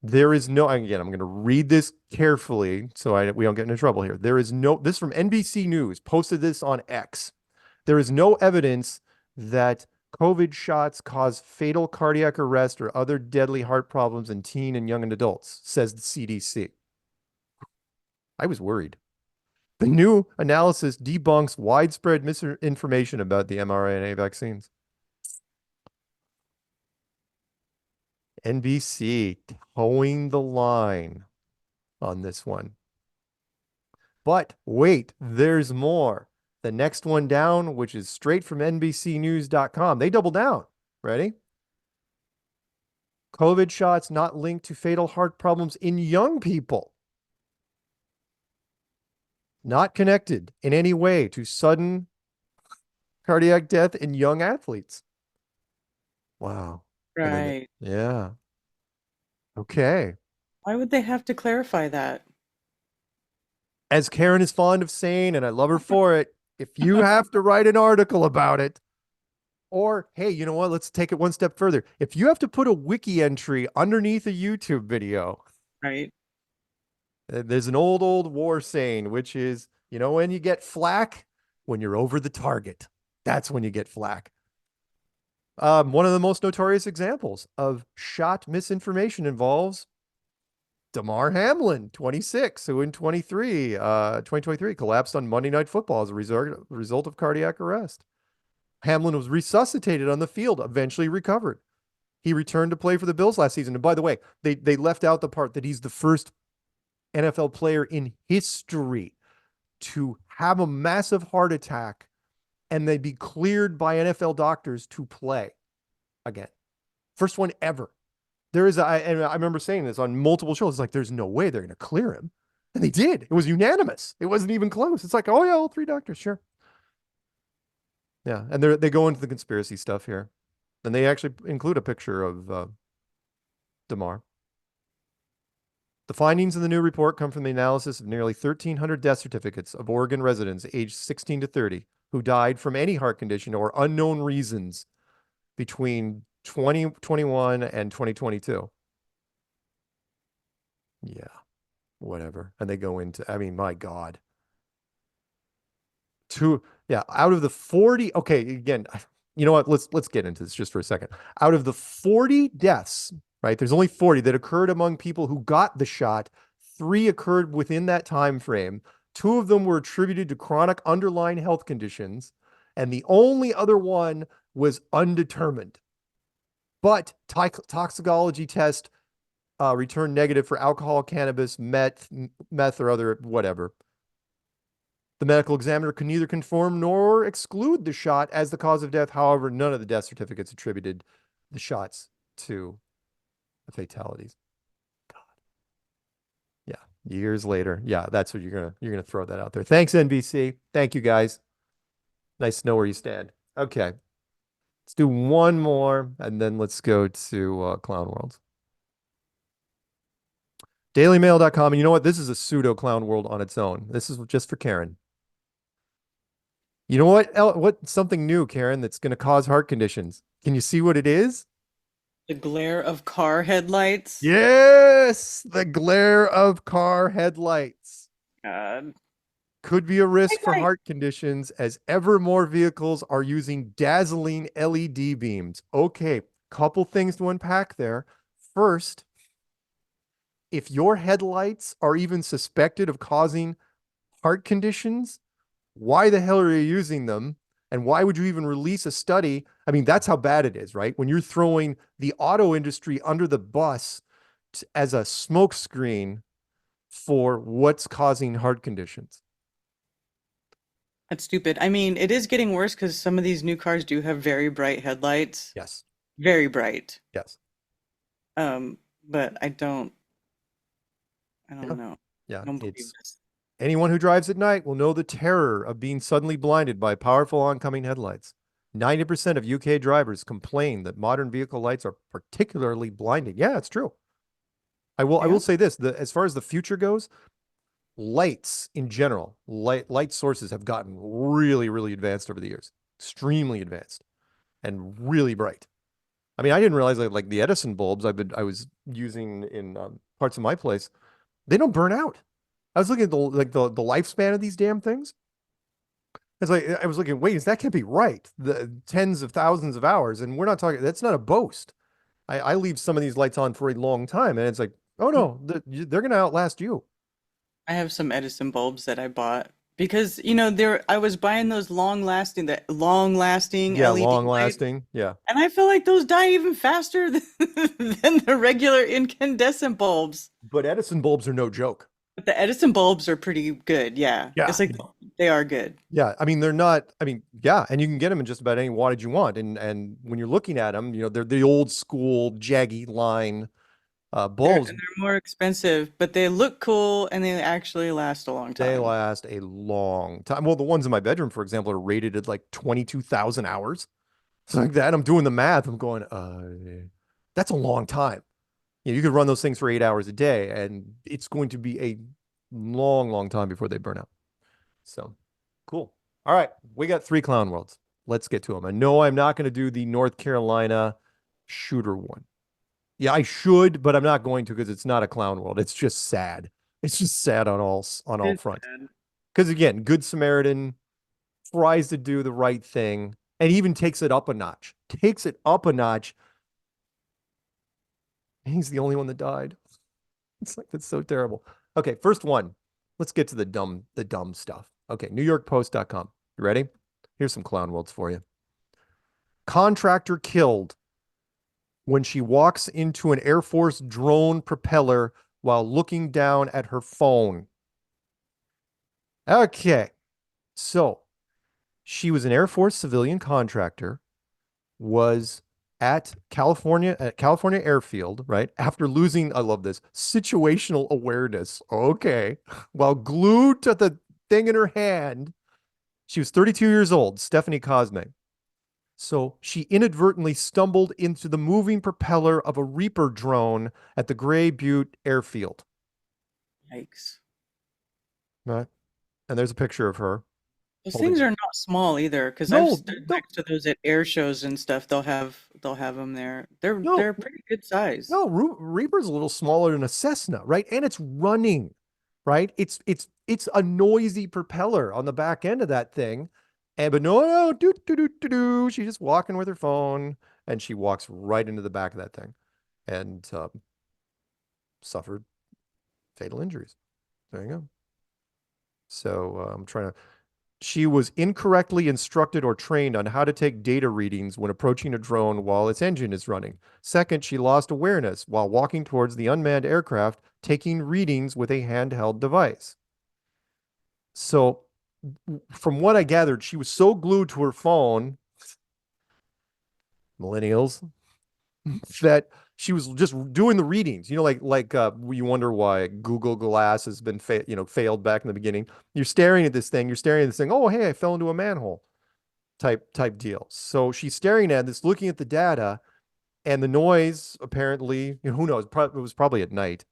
There is no, again, I'm going to read this carefully so we don't get into trouble here. There is no, this from NBC News, posted this on X. There is no evidence that COVID shots cause fatal cardiac arrest or other deadly heart problems in teen and young adults, says the CDC. I was worried. The new analysis debunks widespread misinformation about the mRNA vaccines. NBC towing the line on this one. But wait, there's more. The next one down, which is straight from NBCnews.com, they double down. Ready? COVID shots not linked to fatal heart problems in young people. Not connected in any way to sudden cardiac death in young athletes. Wow. Right. Yeah. Okay. Why would they have to clarify that? As Karen is fond of saying, and I love her for it, if you have to write an article about it, or, hey, you know what? Let's take it one step further. If you have to put a wiki entry underneath a YouTube video, right? There's an old war saying, which is You know when you get flack? When you're over the target. That's when you get flack. One of the most notorious examples of shot misinformation involves Damar Hamlin, 26, who in 2023 collapsed on Monday Night Football as a result of cardiac arrest. Hamlin was resuscitated on the field, eventually recovered. He returned to play for the Bills last season. And by the way, they left out the part that he's the first NFL player in history to have a massive heart attack and they be cleared by NFL doctors to play again. First one ever. And I remember saying this on multiple shows. It's like, there's no way they're going to clear him. And they did. It was unanimous. It wasn't even close. It's like, oh yeah, all three doctors, sure. Yeah. And they go into the conspiracy stuff here. And they actually include a picture of Damar. The findings in the new report come from the analysis of nearly 1,300 death certificates of Oregon residents aged 16 to 30 who died from any heart condition or unknown reasons between 2021 and 2022. Yeah, whatever. And they go into, I mean, my God. Out of the 40, okay, again, you know what? Let's get into this just for a second. Out of the 40 deaths, right? There's only 40 that occurred among people who got the shot. 3 occurred within that time frame. 2 of them were attributed to chronic underlying health conditions, and the only other one was undetermined. But toxicology test returned negative for alcohol, cannabis, meth, or other whatever. The medical examiner could neither confirm nor exclude the shot as the cause of death. However, none of the death certificates attributed the shots to the fatalities. God. Yeah, years later. Yeah, that's what you're gonna throw that out there. Thanks, NBC. Thank you, guys. Nice to know where you stand. Okay. Let's do one more, and then let's go to Clown Worlds. DailyMail.com. And you know what? This is a pseudo Clown World on its own. This is just for Karen. You know what? Something new, Karen, that's going to cause heart conditions. Can you see what it is? The glare of car headlights. Yes, the glare of car headlights. God. Could be a risk for heart conditions as ever more vehicles are using dazzling LED beams. Okay, couple things to unpack there. First, if your headlights are even suspected of causing heart conditions, why the hell are you using them? And why would you even release a study? I mean, that's how bad it is, right? When you're throwing the auto industry under the bus as a smokescreen for what's causing heart conditions. That's stupid. I mean, it is getting worse because some of these new cars do have very bright headlights. Yes. Very bright. Yes. But I don't know. Yeah. I don't believe this. Anyone who drives at night will know the terror of being suddenly blinded by powerful oncoming headlights. 90% of UK drivers complain that modern vehicle lights are particularly blinding. Yeah, it's true. I will say this, as far as the future goes, lights in general, light sources have gotten really, really advanced over the years. Extremely advanced and really bright. I mean, I didn't realize like the Edison bulbs I was using in parts of my place, they don't burn out. I was looking at the lifespan of these damn things. It's like I was looking, wait, that can't be right. The tens of thousands of hours, and we're not talking. That's not a boast. I leave some of these lights on for a long time, and it's like, oh no, they're going to outlast you. I have some Edison bulbs that I bought because I was buying those long-lasting Yeah, LED long-lasting. lights, Yeah, and I feel like those die even faster than the regular incandescent bulbs. but Edison bulbs are no joke. But the Edison bulbs are pretty good. Yeah. It's like they are good. Yeah, I mean they're not. I mean, yeah, and you can get them in just about any wattage you want. And when you're looking at them, they're the old school jaggy line bulbs. They're more expensive, but they look cool and they actually last a long time. They last a long time. Well, the ones in my bedroom, for example, are rated at like 22,000 hours. It's like that. I'm doing the math. I'm going, that's a long time. You could run those things for 8 hours a day, and it's going to be a long, long time before they burn out. So, cool. All right, we got 3 Clown Worlds. Let's get to them. I know I'm not going to do the North Carolina shooter one. Yeah, I should, but I'm not going to because it's not a Clown World. It's just sad. It's just sad on all fronts. Because again, Good Samaritan tries to do the right thing and even takes it up a notch. Takes it up a notch. He's the only one that died. It's like, that's so terrible. Okay, first one. Let's get to the dumb stuff. Okay, NewYorkPost.com. You ready? Here's some clown worlds for you. Contractor killed when she walks into an Air Force drone propeller while looking down at her phone. Okay, so she was an Air Force civilian contractor, was at California Airfield, right? After losing, I love this, situational awareness. Okay. While glued to the thing in her hand, she was 32 years old, Stephanie Cosme. So she inadvertently stumbled into the moving propeller of a Reaper drone at the Gray Butte Airfield. Yikes. Right. And there's a picture of her. Those things are not small either, because I've stood next to those at air shows and stuff. They'll have them there. They're pretty good size. No, Reaper's a little smaller than a Cessna, right? And it's running, right? It's a noisy propeller on the back end of that thing. But no, she's just walking with her phone, and she walks right into the back of that thing, and suffered fatal injuries. There you go. So I'm trying to. She was incorrectly instructed or trained on how to take data readings when approaching a drone while its engine is running. Second, she lost awareness while walking towards the unmanned aircraft, taking readings with a handheld device. So, from what I gathered, she was so glued to her phone, millennials, that she was just doing the readings. You know, like you wonder why Google Glass has been failed back in the beginning. You're staring at this thing. Oh, hey, I fell into a manhole. Type deal. So she's staring at this, looking at the data, and the noise apparently, who knows? It was probably at night,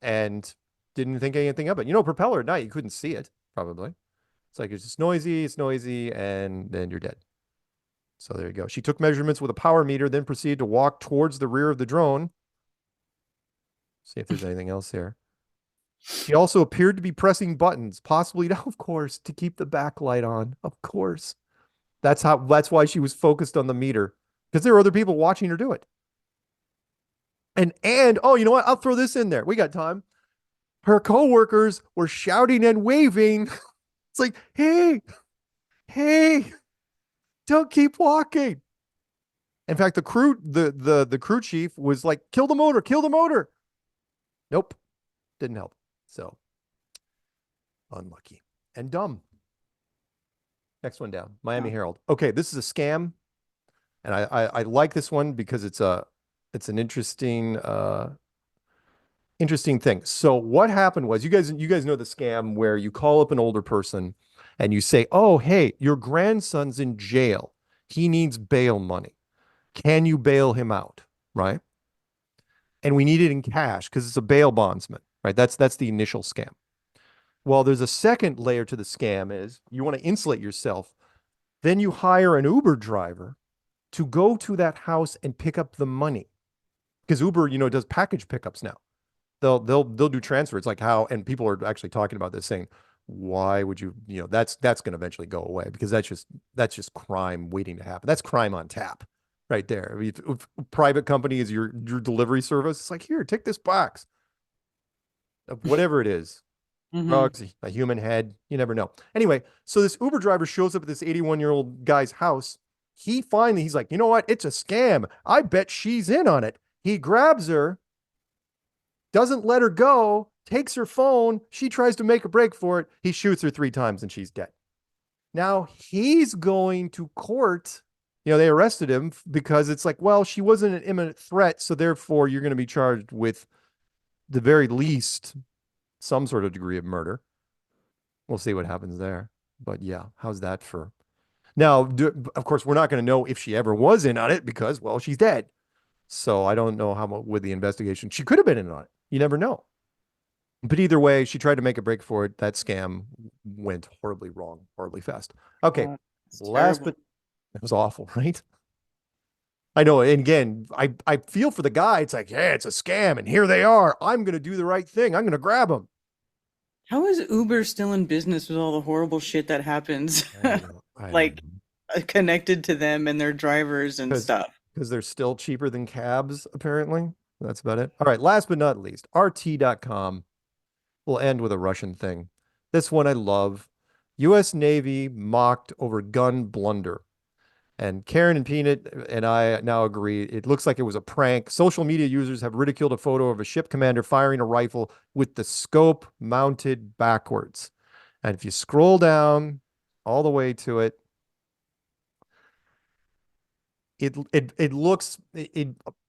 and didn't think anything of it. Propeller at night, you couldn't see it probably. It's like it's just noisy. It's noisy, and then you're dead. So there you go. She took measurements with a power meter, then proceeded to walk towards the rear of the drone. See if there's anything else here. She also appeared to be pressing buttons, possibly, of course, to keep the backlight on. Of course. That's why she was focused on the meter, because there were other people watching her do it. And oh, you know what? I'll throw this in there. We got time. Her coworkers were shouting and waving. It's like, hey, don't keep walking. In fact, the crew chief was like, kill the motor. Nope. Didn't help. So unlucky and dumb. Next one down. Miami Herald. Okay, this is a scam. And I like this one because it's an interesting thing. So what happened was, you guys know the scam where you call up an older person and you say, oh, hey, your grandson's in jail. He needs bail money. Can you bail him out? Right? And we need it in cash because it's a bail bondsman, right? That's the initial scam. Well, there's a second layer to the scam is you want to insulate yourself. Then you hire an Uber driver to go to that house and pick up the money. Because Uber, does package pickups now. They'll do transfers, like how, and people are actually talking about this, saying, why would you, that's going to eventually go away, because that's just crime waiting to happen. That's crime on tap right there. I mean, if a private company is your delivery service, it's like, here, take this box of whatever it is. Drugs, a human head, you never know. Anyway, so this Uber driver shows up at this 81-year-old guy's house. He's like, you know what? It's a scam. I bet she's in on it. He grabs her, doesn't let her go, takes her phone. She tries to make a break for it. He shoots her 3 times and she's dead. Now he's going to court. They arrested him because it's like, well, she wasn't an imminent threat, so therefore you're going to be charged with the very least some sort of degree of murder. We'll see what happens there. But yeah, how's that for? Now, of course, we're not going to know if she ever was in on it because, well, she's dead. So I don't know how much with the investigation. She could have been in on it. You never know. But either way, she tried to make a break for it. That scam went horribly wrong, horribly fast. Okay. Last, but it was awful, right? I know. And again, I feel for the guy. It's like, yeah, it's a scam. And here they are. I'm going to do the right thing. I'm going to grab them. How is Uber still in business with all the horrible shit that happens? Like connected to them and their drivers and stuff. Because they're still cheaper than cabs, apparently. That's about it. All right, last but not least, RT.com. We'll end with a Russian thing. This one I love. U.S. Navy mocked over gun blunder. And Karen and Peanut and I now agree it looks like it was a prank. Social media users have ridiculed a photo of a ship commander firing a rifle with the scope mounted backwards. And if you scroll down all the way to it,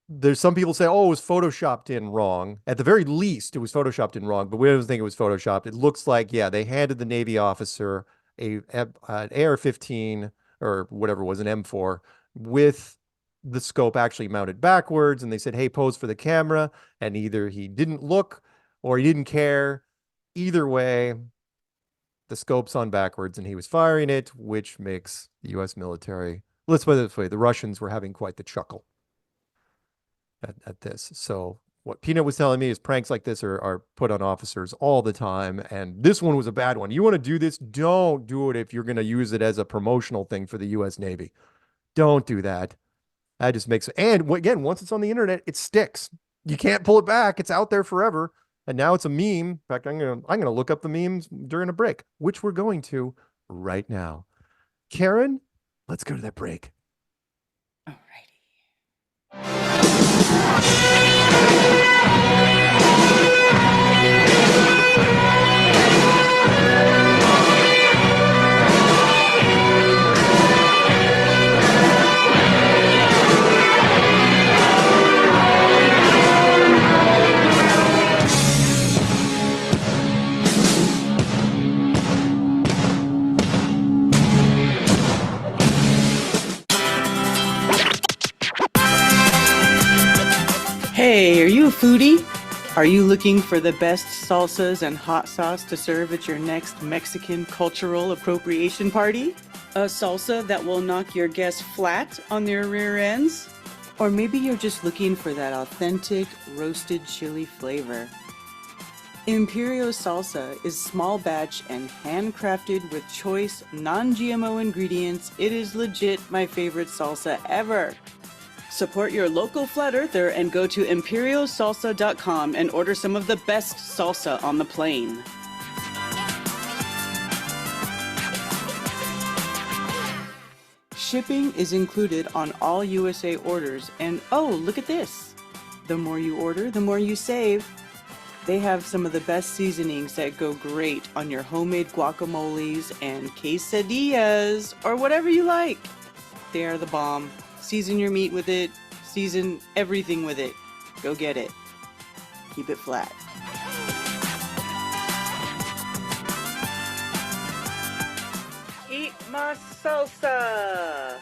there's some people say, oh, it was photoshopped in wrong. At the very least, it was photoshopped in wrong, but we don't think it was photoshopped. It looks like, yeah, they handed the Navy officer an AR-15 or whatever it was, an M4 with the scope actually mounted backwards. And they said, hey, pose for the camera. And either he didn't look or he didn't care. Either way, the scope's on backwards and he was firing it, which makes the U.S. military, let's put it this way, the Russians were having quite the chuckle at this. So what Peanut was telling me is pranks like this are put on officers all the time. And this one was a bad one. You want to do this? Don't do it if you're going to use it as a promotional thing for the U.S. Navy. Don't do that. That just makes, and again, once it's on the internet, it sticks. You can't pull it back. It's out there forever. And now it's a meme. In fact, I'm gonna look up the memes during a break, which we're going to right now. Karen, let's go to that break. Hey, are you a foodie? Are you looking for the best salsas and hot sauce to serve at your next Mexican cultural appropriation party? A salsa that will knock your guests flat on their rear ends? Or maybe you're just looking for that authentic roasted chili flavor. Imperio Salsa is small batch and handcrafted with choice non-GMO ingredients. It is legit my favorite salsa ever. Support your local flat earther and go to imperiosalsa.com and order some of the best salsa on the plane. Shipping is included on all USA orders, and oh, look at this. The more you order, the more you save. They have some of the best seasonings that go great on your homemade guacamoles and quesadillas, or whatever you like. They are the bomb. Season your meat with it. Season everything with it. Go get it. Keep it flat. Eat my salsa!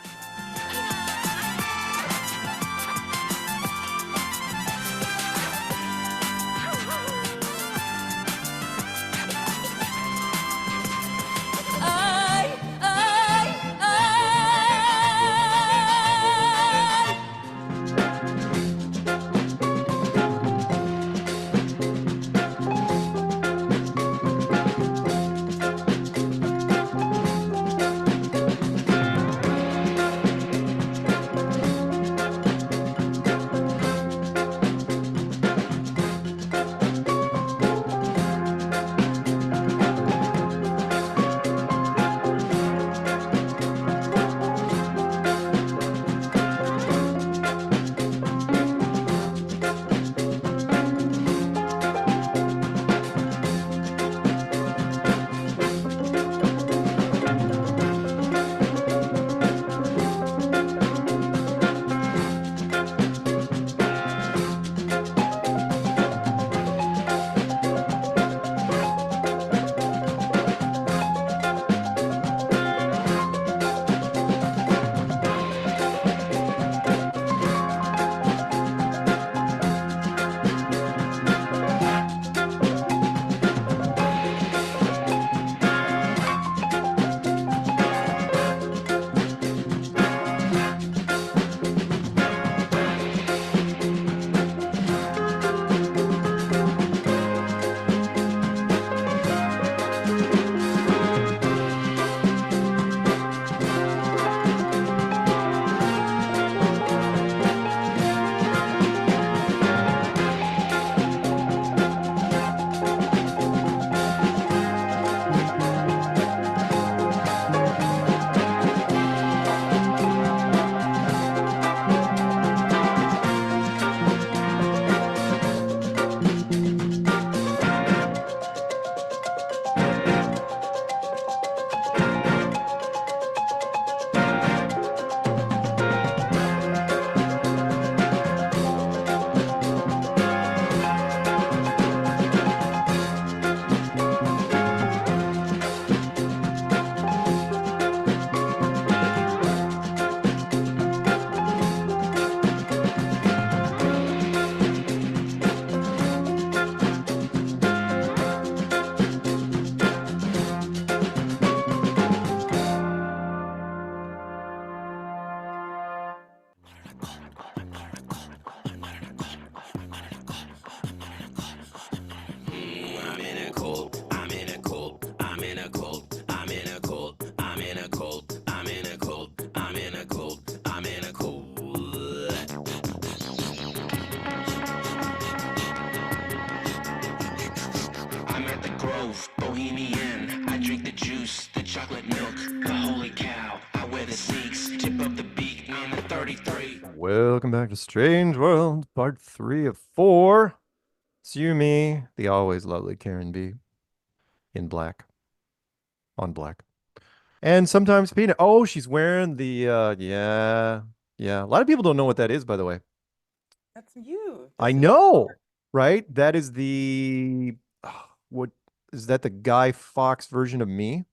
Welcome back to Strange World, part 3 of 4. It's you, me, the always lovely Karen B. In black. On black. And sometimes Peanut. Oh, she's wearing the, yeah. A lot of people don't know what that is, by the way. That's you. I know, right? That is the, what, is that the Guy Fawkes version of me?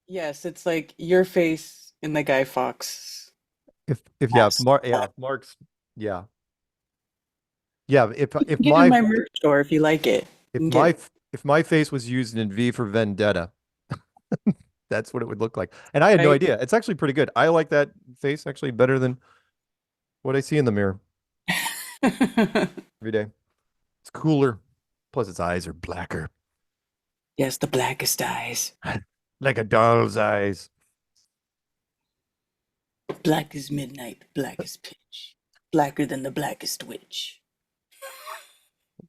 Yes, it's like your face in the Guy Fawkes. If Mark's, yeah. If Get my in my merch store if you like it. if my face was used in V for Vendetta, that's what it would look like. And I had no idea. It's actually pretty good. I like that face actually better than what I see in the mirror every day. It's cooler. Plus its eyes are blacker. Yes, the blackest eyes. Like a doll's eyes. Black as midnight, black as pitch. Blacker than the blackest witch.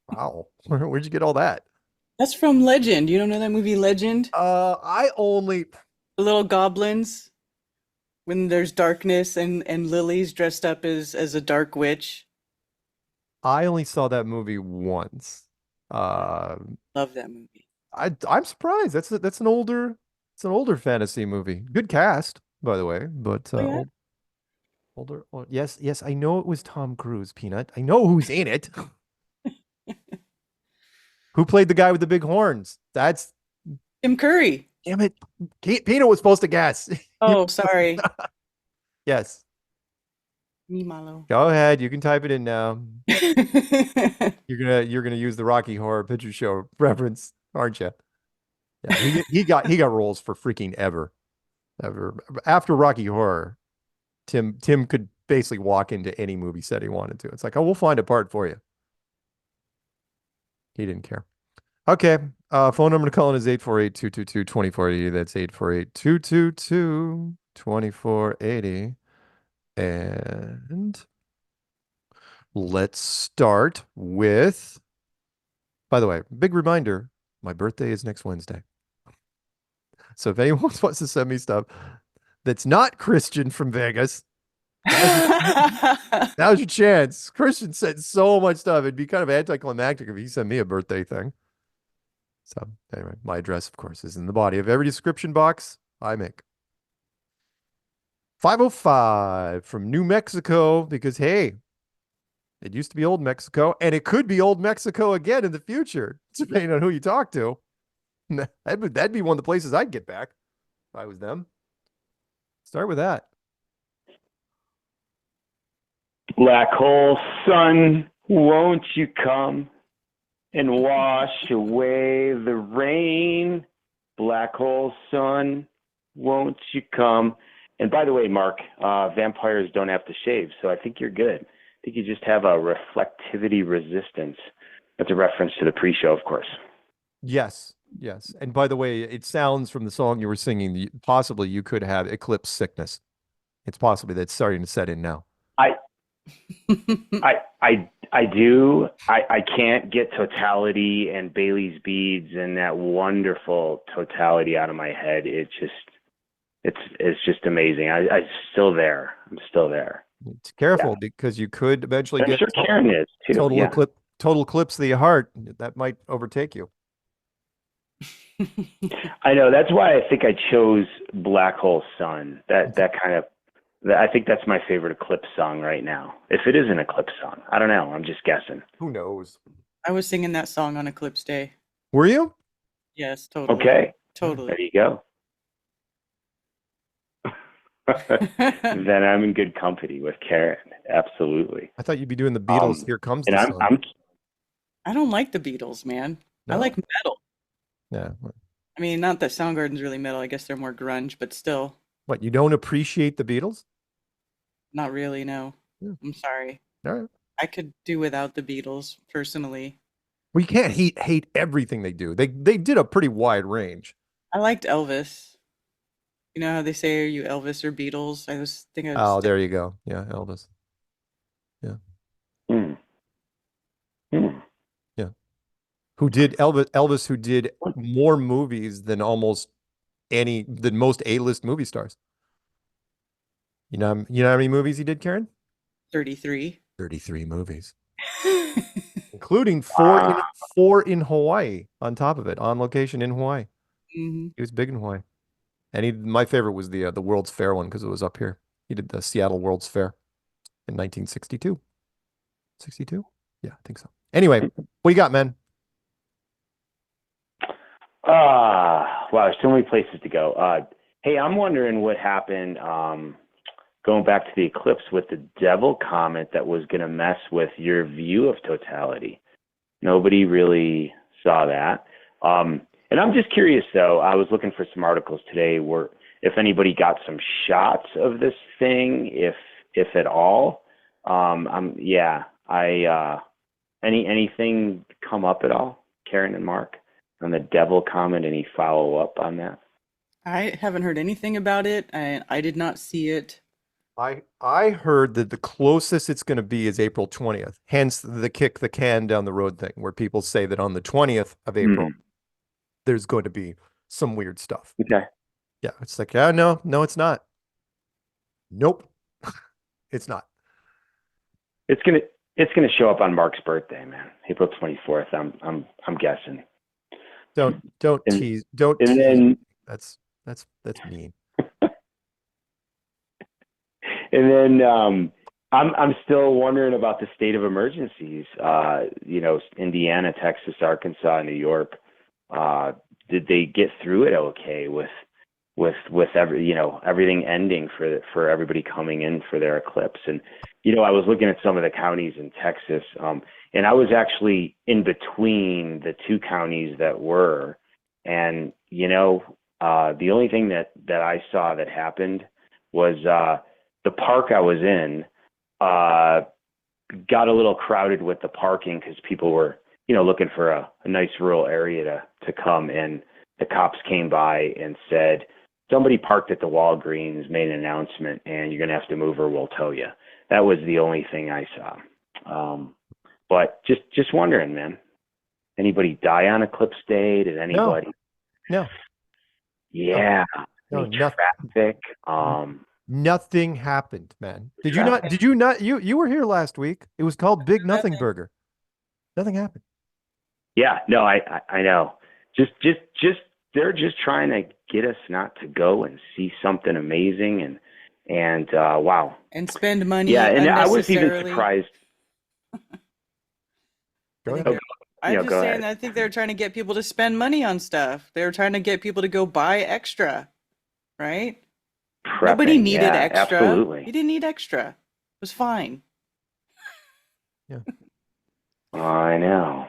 Wow. Where'd you get all that? That's from Legend. You don't know that movie Legend? I only the little goblins when there's darkness and Lily's dressed up as a dark witch. I only saw that movie once. Love that movie. I'm surprised. That's an older fantasy movie. Good cast, by the way, but older. Yes, I know it was Tom Cruise, Peanut. I know who's in it. Who played the guy with the big horns? That's Tim Curry. Damn it. Peanut was supposed to guess. Oh, sorry. Yes. Me malo. Go ahead. You can type it in now. You're gonna use the Rocky Horror Picture Show reference, aren't you? Yeah, he got roles for freaking ever. After Rocky Horror, Tim could basically walk into any movie set he wanted to. It's like, oh, we'll find a part for you. He didn't care. Okay. Phone number to call in is 848-222-2480. That's 848-222-2480. And let's start with, by the way, big reminder, my birthday is next Wednesday. So if anyone wants to send me stuff that's not Christian from Vegas, now's your chance. Christian sent so much stuff. It'd be kind of anticlimactic if he sent me a birthday thing. So anyway, my address, of course, is in the body of every description box I make. 505 from New Mexico, because hey, it used to be Old Mexico, and it could be Old Mexico again in the future, depending on who you talk to. That'd be one of the places I'd get back if I was them. Start with that. Black hole sun, won't you come and wash away the rain? Black hole sun, won't you come? And by the way, Mark, vampires don't have to shave, so I think you're good. I think you just have a reflectivity resistance. That's a reference to the pre-show, of course. Yes. And by the way, it sounds from the song you were singing, possibly you could have eclipse sickness. It's possibly that's starting to set in now. I do. I can't get totality and Bailey's beads and that wonderful totality out of my head. It's just amazing. I'm still there. Careful, because you could eventually I'm get sure Karen is too. Total eclipse of the heart. That might overtake you. I know. That's why I think I chose Black Hole Sun. I think that's my favorite eclipse song right now. If it is an eclipse song, I don't know. I'm just guessing. Who knows? I was singing that song on Eclipse Day. Were you? Yes, totally. Okay. Totally. There you go. Then I'm in good company with Karen. Absolutely. I thought you'd be doing the Beatles. Here comes the sun. I don't like the Beatles, man. No? I like metal. Yeah. I mean, not that Soundgarden's really metal. I guess they're more grunge, but still. What, you don't appreciate the Beatles? Not really, no. Yeah. I'm sorry. All right. I could do without the Beatles, personally. We can't hate everything they do. They did a pretty wide range. I liked Elvis. You know how they say, are you Elvis or Beatles? I was thinking. Oh, there you go. Yeah, Elvis. Yeah. Yeah. Who did Elvis who did more movies than most A-list movie stars. You know how many movies he did, Karen? 33. 33 movies, including four in Hawaii on top of it, on location in Hawaii. Mm-hmm. He was big in Hawaii. And my favorite was the World's Fair one because it was up here. He did the Seattle World's Fair in 1962. 62? Yeah, I think so. Anyway, what you got, man? Wow, there's so many places to go. Hey, I'm wondering what happened going back to the eclipse with the devil comet that was going to mess with your view of totality. Nobody really saw that. And I'm just curious, though. I was looking for some articles today if anybody got some shots of this thing, if at all. Anything come up at all, Karen and Mark, on the devil comet? Any follow up on that? I haven't heard anything about it. I did not see it. I heard that the closest it's going to be is April 20th. Hence the kick the can down the road thing, where people say that on the 20th of April, there's going to be some weird stuff. Okay. Yeah, it's like, no, it's not. Nope, it's not. It's gonna show up on Mark's birthday, man. April 24th. I'm guessing. Don't tease. Don't. And tease. then that's mean. And then I'm still wondering about the state of emergencies. Indiana, Texas, Arkansas, New York. Did they get through it okay with everything ending for everybody coming in for their eclipse? And I was looking at some of the counties in Texas, and I was actually in between the two counties that were, and the only thing that I saw that happened was the park I was in got a little crowded with the parking because people were, looking for a nice rural area to come. And the cops came by and said, somebody parked at the Walgreens, made an announcement, and you're going to have to move or we'll tow you. That was the only thing I saw. But just wondering, man, anybody die on eclipse day? Did anybody? No. Yeah. No, Any nothing. traffic? Nothing happened, man. Did you not? You were here last week. It was called Big Nothing Burger. Nothing happened. Yeah, no, I know. Just they're just trying to get us not to go and see something amazing and wow. And spend money. Yeah, and I was even surprised. Go ahead. I'm just saying, I think they're trying to get people to spend money on stuff. They're trying to get people to go buy extra, right? Nobody needed extra. Absolutely. You didn't need extra. It was fine. Yeah. I know.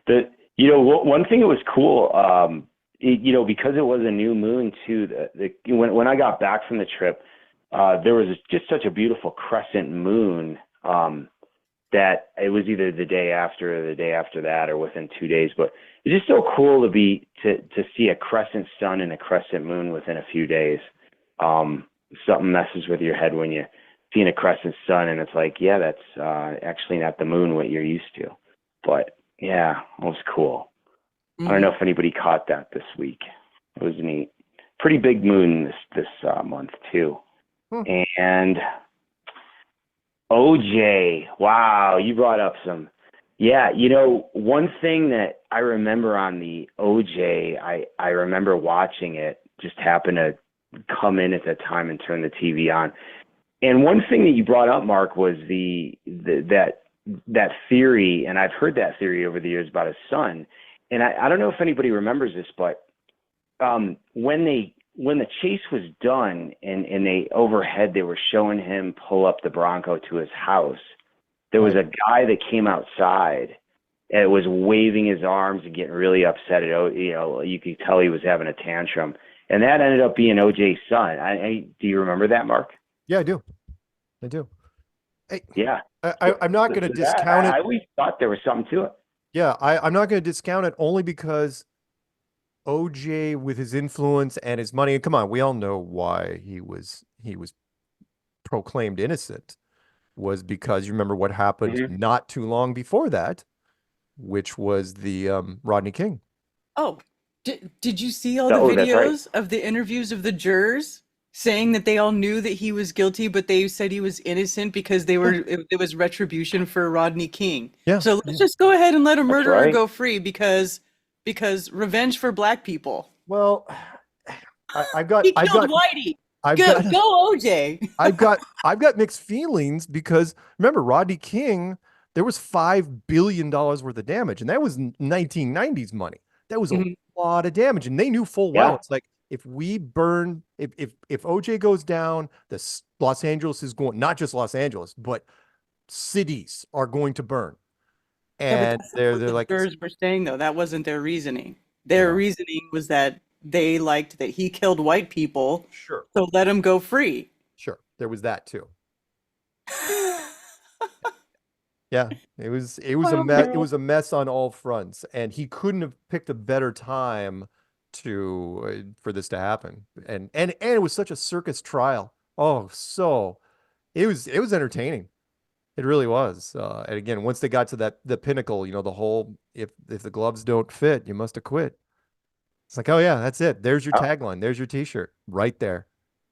One thing that was cool, because it was a new moon too. When I got back from the trip, there was just such a beautiful crescent moon that it was either the day after or the day after that or within 2 days. But it's just so cool to see a crescent sun and a crescent moon within a few days. Something messes with your head when you see a crescent sun and it's like, yeah, that's actually not the moon what you're used to. But yeah, it was cool. I don't know if anybody caught that this week. It was neat. Pretty big moon this month too. And OJ, wow, you brought up some. Yeah, one thing that I remember on the OJ, I remember watching it, just happened to come in at that time and turn the TV on. And one thing that you brought up, Mark, was that theory, and I've heard that theory over the years about his son. And I don't know if anybody remembers this, but when the chase was done and they overhead, they were showing him pull up the Bronco to his house. There was a guy that came outside and was waving his arms and getting really upset at, you could tell he was having a tantrum. And that ended up being OJ's son. Do you remember that, Mark? Yeah, I do. Yeah. I'm not going to discount it. I always thought there was something to it. Yeah, I'm not going to discount it only because OJ, with his influence and his money, and come on, we all know why he was proclaimed innocent, was because you remember what happened not too long before that, which was the Rodney King. Oh, did you see all the videos of the interviews of the jurors? saying that they all knew that he was guilty, but they said he was innocent because it was retribution for Rodney King. Yeah. So let's just go ahead and let a murderer right. go free because revenge for black people. Well, I've got He killed Whitey. Go OJ. I've got mixed feelings because remember Rodney King, there was $5 billion worth of damage, and that was 1990s money. That was a lot of damage, and they knew full well. It's like if we burn, if OJ goes down, Los Angeles is going, not just Los Angeles, but cities are going to burn. And they're like, jurors were saying though that wasn't their reasoning. Their reasoning was that they liked that he killed white people. Sure. So let him go free. Sure, there was that too. Yeah, it was a mess. It was a mess on all fronts, and he couldn't have picked a better time for this to happen. And it was such a circus trial. Oh, so it was entertaining. It really was. And again, once they got to the pinnacle, the whole if the gloves don't fit, you must have quit. It's like, oh yeah, that's it. There's your tagline. There's your T-shirt right there.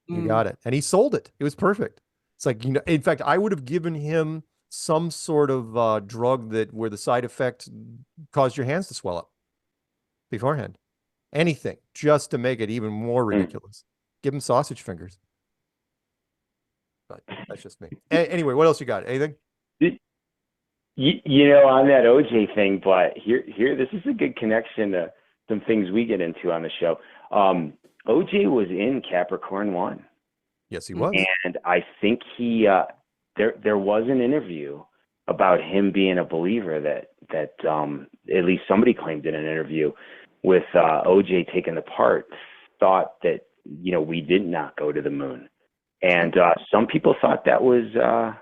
You got it. And he sold it. It was perfect. It's like, in fact, I would have given him some sort of drug where the side effect caused your hands to swell up beforehand. Anything just to make it even more ridiculous. Give him sausage fingers. But that's just me. Anyway, what else you got? Anything? On that OJ thing, but here, this is a good connection to some things we get into on the show. OJ was in Capricorn 1. Yes, he was. And I think there was an interview about him being a believer that at least somebody claimed in an interview with OJ taking the part, thought that, we did not go to the moon. And some people thought that was a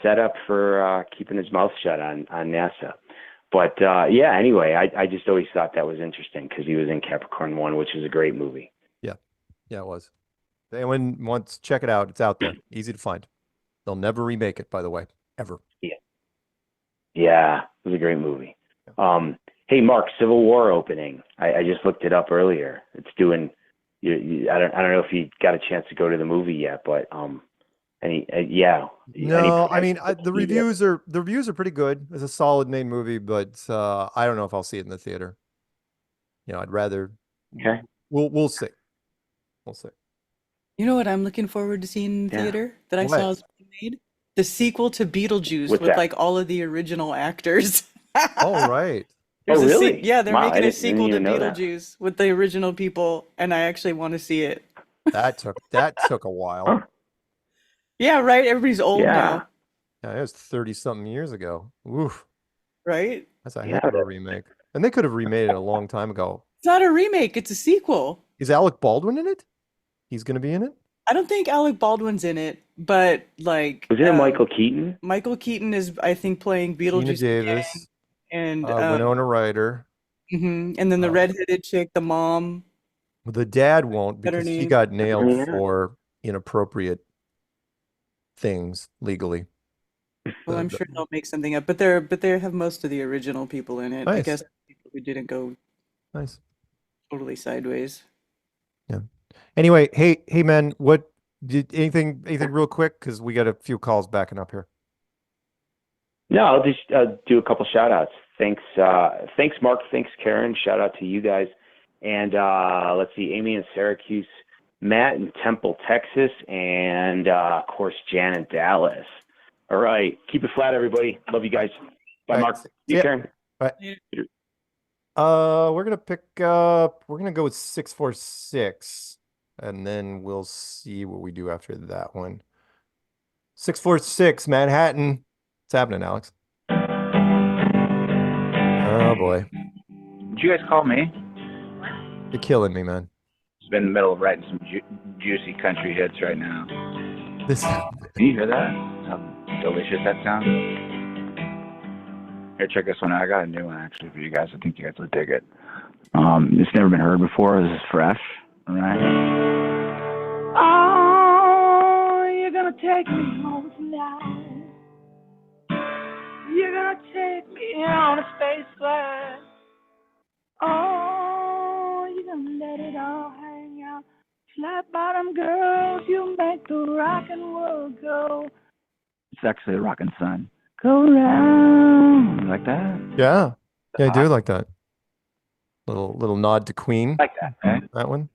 setup for keeping his mouth shut on NASA. But anyway, I just always thought that was interesting because he was in Capricorn 1, which is a great movie. Yeah, it was. If anyone wants, check it out. It's out there. Easy to find. They'll never remake it, by the way, ever. Yeah, it was a great movie. Hey, Mark, Civil War opening. I just looked it up earlier. It's doing. I don't know if you got a chance to go to the movie yet, but No, I mean the reviews are pretty good. It's a solid main movie, but I don't know if I'll see it in the theater. I'd rather. Okay. We'll see. We'll see. You know what I'm looking forward to seeing in theater that I saw was made? The sequel to Beetlejuice with like all of the original actors. Oh, right. Really? They're making a sequel to Beetlejuice with the original people, and I actually want to see it. That took a while. Yeah, right. Everybody's old now. Yeah, it was 30-something years ago. Oof. Right? That's a heck of a remake. And they could have remade it a long time ago. It's not a remake, it's a sequel. Is Alec Baldwin in it? He's going to be in it? I don't think Alec Baldwin's in it, but like... Was it Michael Keaton? Michael Keaton is, I think, playing Beetlejuice. Gina Davis. And Winona Ryder. And then the redheaded chick, the mom. The dad won't because he got nailed for inappropriate things legally. Well, I'm sure they'll make something up, but they have most of the original people in it. Nice. I guess people who didn't go totally sideways. Yeah. Anyway, hey man, what did anything real quick because we got a few calls backing up here. No, I'll just do a couple shout outs. Thanks Mark, thanks Karen, shout out to you guys. And let's see, Amy in Syracuse, Matt in Temple, Texas, and of course Jan in Dallas. All right, keep it flat, everybody. Love you guys. Bye, Mark. See you, Karen. Bye. We're gonna go with 646, and then we'll see what we do after that one. 646 Manhattan. What's happening, Alex? Oh boy. Did you guys call me? You're killing me, man. Just been in the middle of writing some juicy country hits right now. Can you hear that? How delicious that sounds. Here, check this one out. I got a new one actually for you guys. I think you guys will dig it. It's never been heard before. This is fresh. All right. Oh, you're gonna take me home tonight. You're gonna take me on a space flight. Oh, you're gonna let it all hang out Flat bottom girls, you make the rockin' world go. It's actually a rockin' sun. Go round. Like that? Yeah. Yeah, I do like that. Little nod to Queen. Like that, right? That one.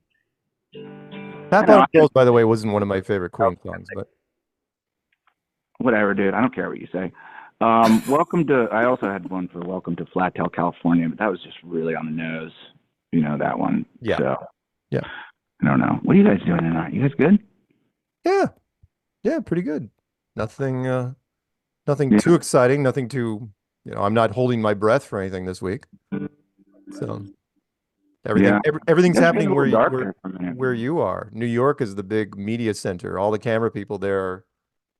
Flat Bottom Girls, by the way, wasn't one of my favorite Queen songs, but Whatever, dude. I don't care what you say. Welcome to. I also had one for Welcome to Flattail, California, but that was just really on the nose. You know that one. Yeah. So, yeah. I don't know. What are you guys doing tonight? You guys good? Yeah. Yeah, pretty good. Nothing too exciting, nothing too, I'm not holding my breath for anything this week. So everything's happening where you are. New York is the big media center. All the camera people there are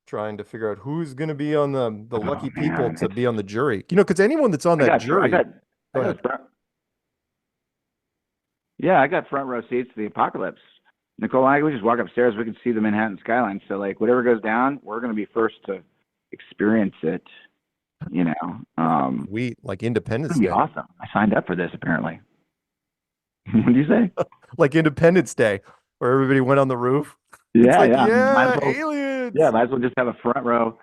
trying to figure out who's going to be on the lucky people to be on the jury. Because anyone that's on that jury. Go ahead. Yeah, I got front row seats to the apocalypse. Nicole and I, we just walk upstairs. We can see the Manhattan skyline. So, like, whatever goes down, we're going to be first to experience it. We like Independence Day. Day. Awesome. I signed up for this, apparently. What did you say? Like Independence Day, where everybody went on the roof. Yeah, yeah, aliens. Yeah, might as well just have a front row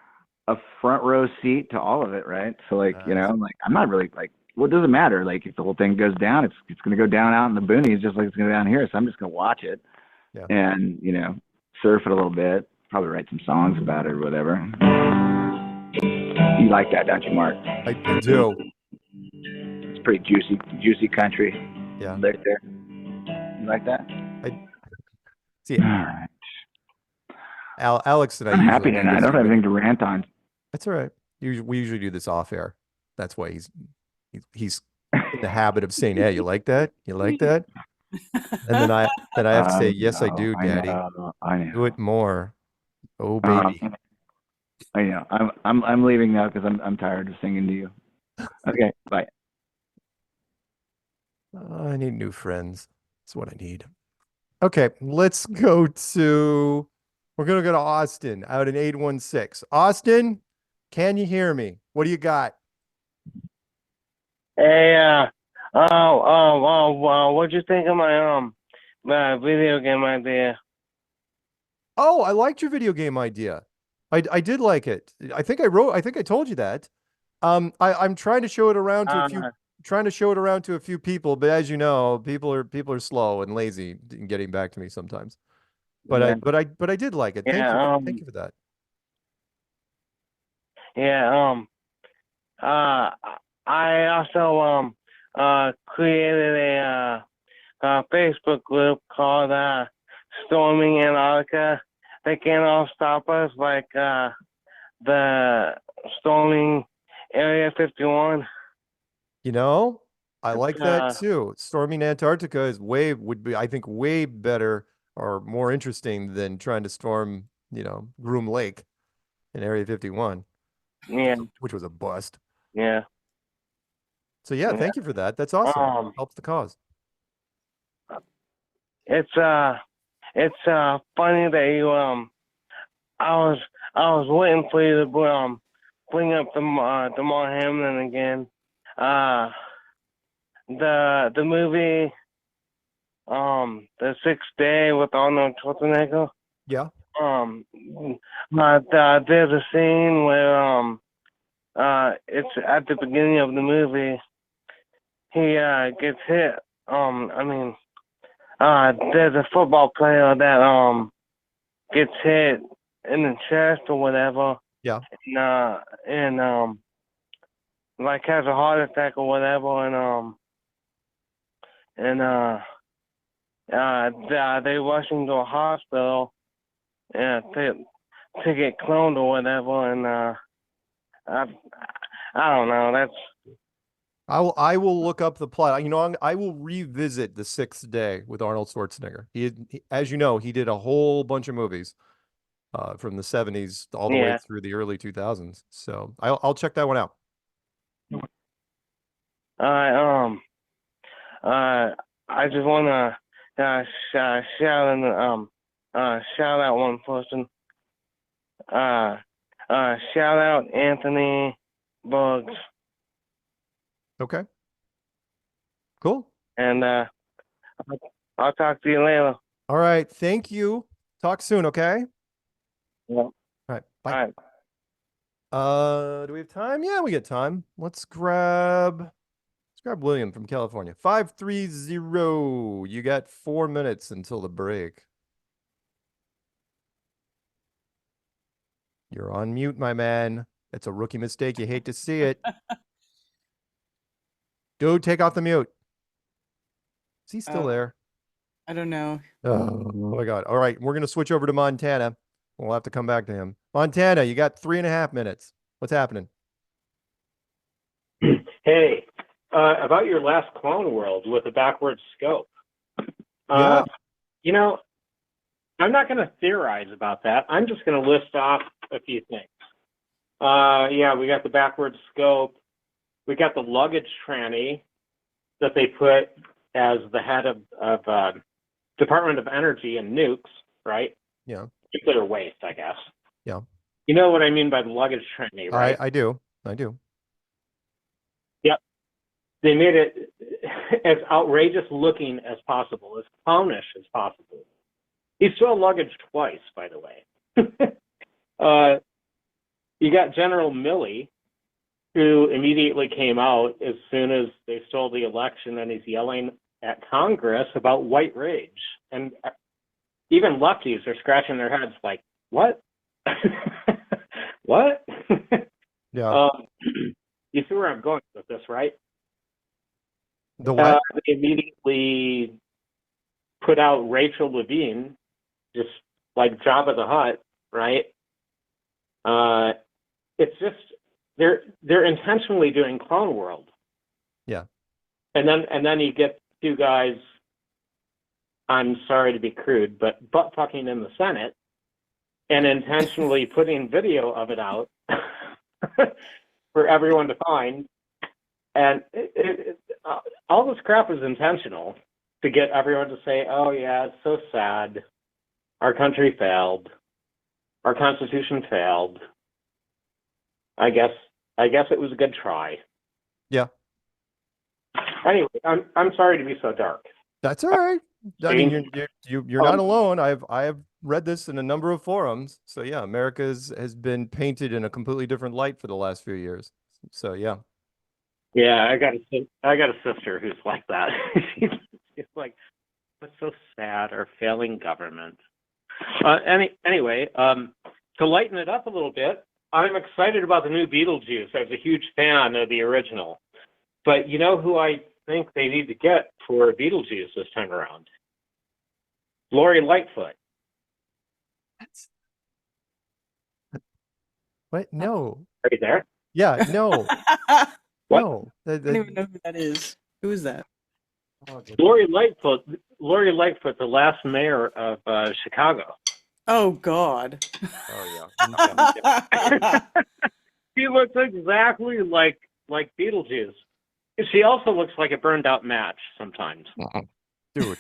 seat to all of it, right? So, like, I'm not really like. What does it matter? Like, if the whole thing goes down, it's going to go down out in the boonies just like it's going to go down here. So I'm just going to watch it and, surf it a little bit, probably write some songs about it or whatever. You like that, don't you, Mark? I do. It's pretty juicy country. Yeah. Right there. You like that? See, Alex and I. I'm happy tonight. I don't have anything to rant on. That's all right. We usually do this off air. That's why he's in the habit of saying, "Yeah, you like that? You like that?" And then I have to say, "Yes, I do, Daddy. I know. Do it more." Oh, baby. I know. I'm leaving now because I'm tired of singing to you. Okay, bye. I need new friends. That's what I need. Okay, let's go to. We're gonna go to Austin out in 816. Austin, can you hear me? What do you got? Hey, what'd you think of my video game idea? Oh, I liked your video game idea. I did like it. I think I told you that. I'm trying to show it around to a few people, but as you know, people are slow and lazy in getting back to me sometimes. But I did like it. Thank you for that. Yeah, I also created a Facebook group called Storming Antarctica. They can't all stop us like the storming Area 51. I like that too. Storming Antarctica would be I think way better or more interesting than trying to storm, Groom Lake in Area 51. Yeah. Which was a bust. Yeah. So thank you for that. That's awesome. Helps the cause. It's funny that you I was waiting for you to bring up the Mark Hamlin again. The movie The Sixth Day with Arnold Schwarzenegger. Yeah. There's a scene where it's at the beginning of the movie. He gets hit. There's a football player that gets hit in the chest or whatever. Yeah. And like has a heart attack or whatever, they rush him to a hospital to get cloned or whatever, and I don't know. That's. I will look up the plot. I will revisit The Sixth Day with Arnold Schwarzenegger. He as you know, he did a whole bunch of movies from the 70s all the way through the early 2000s. So I'll check that one out. I just want to shout out one person. Shout out Anthony Bugs. Okay. Cool. And I'll talk to you later. All right. Thank you. Talk soon, okay? Yeah. All right. Bye. Do we have time? Yeah, we get time. Let's grab William from California. 530. You got 4 minutes until the break. You're on mute, my man. It's a rookie mistake. You hate to see it. Dude, take off the mute. Is he still there? I don't know. Oh my God. All right. We're going to switch over to Montana. We'll have to come back to him. Montana, you got 3.5 minutes. What's happening? Hey, about your last Clone World with a backwards scope. Yeah. You know, I'm not going to theorize about that. I'm just going to list off a few things. Yeah, we got the backwards scope. We got the luggage tranny that they put as the head of Department of Energy and nukes, right? Yeah. Nuclear waste, I guess. Yeah. You know what I mean by the luggage tranny, right? I do. Yep. They made it as outrageous looking as possible, as clownish as possible. He stole luggage twice, by the way. You got General Milley, who immediately came out as soon as they stole the election, and he's yelling at Congress about white rage. And even lefties are scratching their heads like, what? What? Yeah. You see where I'm going with this, right? The what? They immediately put out Rachel Levine, just like Jabba the Hutt, right? It's just they're intentionally doing Clone World. Yeah. And then you get two guys, I'm sorry to be crude, but butt fucking in the Senate and intentionally putting video of it out for everyone to find. And all this crap is intentional to get everyone to say, oh yeah, it's so sad. Our country failed. Our Constitution failed. I guess it was a good try. Yeah. Anyway, I'm sorry to be so dark. That's all right. I mean, you're not alone. I have read this in a number of forums. So yeah, America has been painted in a completely different light for the last few years. So yeah. Yeah, I got a sister who's like that. She's like, what's so sad? Our failing government. Anyway, to lighten it up a little bit, I'm excited about the new Beetlejuice. I was a huge fan of the original. But you know who I think they need to get for Beetlejuice this time around? Lori Lightfoot. What? No. Are you there? Yeah, no. What? No. I don't even know who that is. Who is that? Lori Lightfoot, the last mayor of Chicago. Oh God. Oh yeah. She looks exactly like Beetlejuice. She also looks like a burned out match sometimes. Dude.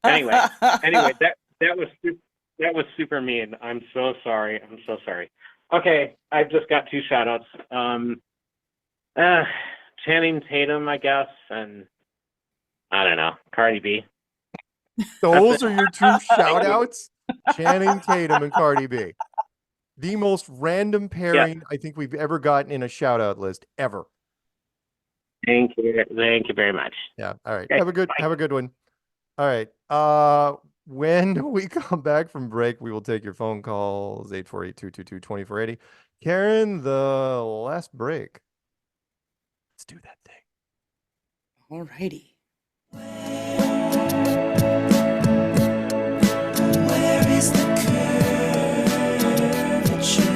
Anyway, that was super mean. I'm so sorry. Okay, I've just got 2 shout outs. Channing Tatum, I guess, and I don't know, Cardi B. Those are your 2 shout outs? Channing Tatum and Cardi B. The most random pairing I think we've ever gotten in a shout out list ever. Thank you very much. Yeah. All right. Okay, Have a good one. All right. When we come back from break, we will take your phone calls 848-222-2480. Karen, the last break. Let's do that thing. All righty. Where is the curvature?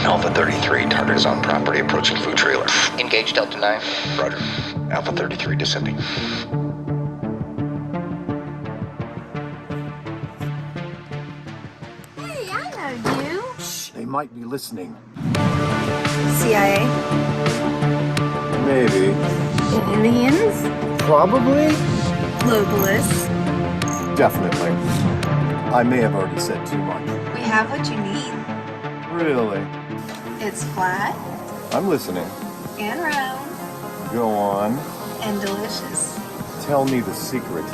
Alpha 33, target is on property, approaching food trailer. Engage Delta 9. Roger. Alpha 33 descending. Hey, I know you. They might be listening. CIA. Maybe. Aliens? Probably? Globalists? Definitely. I may have already said too much. We have what you need. Really? It's flat I'm listening. and round Go on. and delicious. Tell me the secret.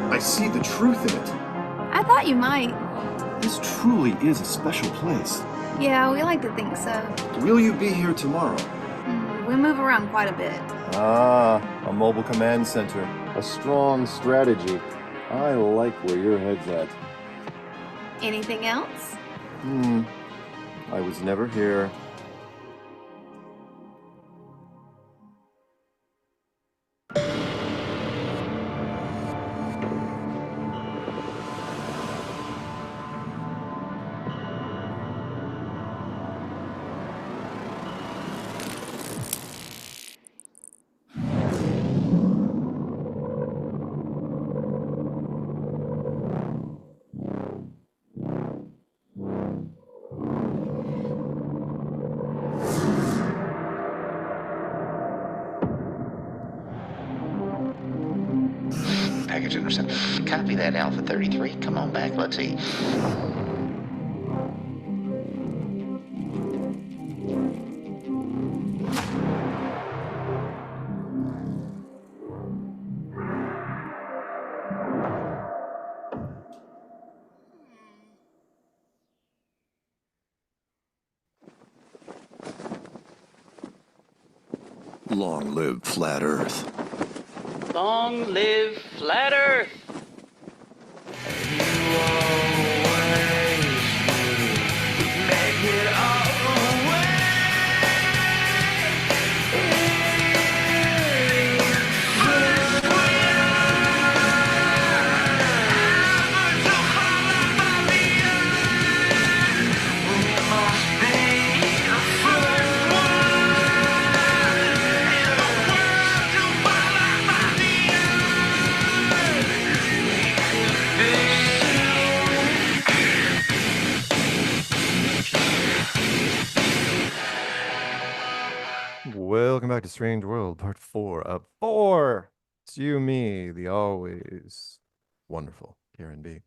I see the truth in it. I thought you might. This truly is a special place. Yeah, we like to think so. Will you be here tomorrow? We move around quite a bit. Ah, a mobile command center. A strong strategy. I like where your head's at. Anything else? I was never here. Package intercepted. Copy that, Alpha 33. Come on back, let's eat. Long live Flat Earth. Long live Flat Earth! Welcome back to Strange World, part 4 of 4. It's you, me, the always wonderful Karen B.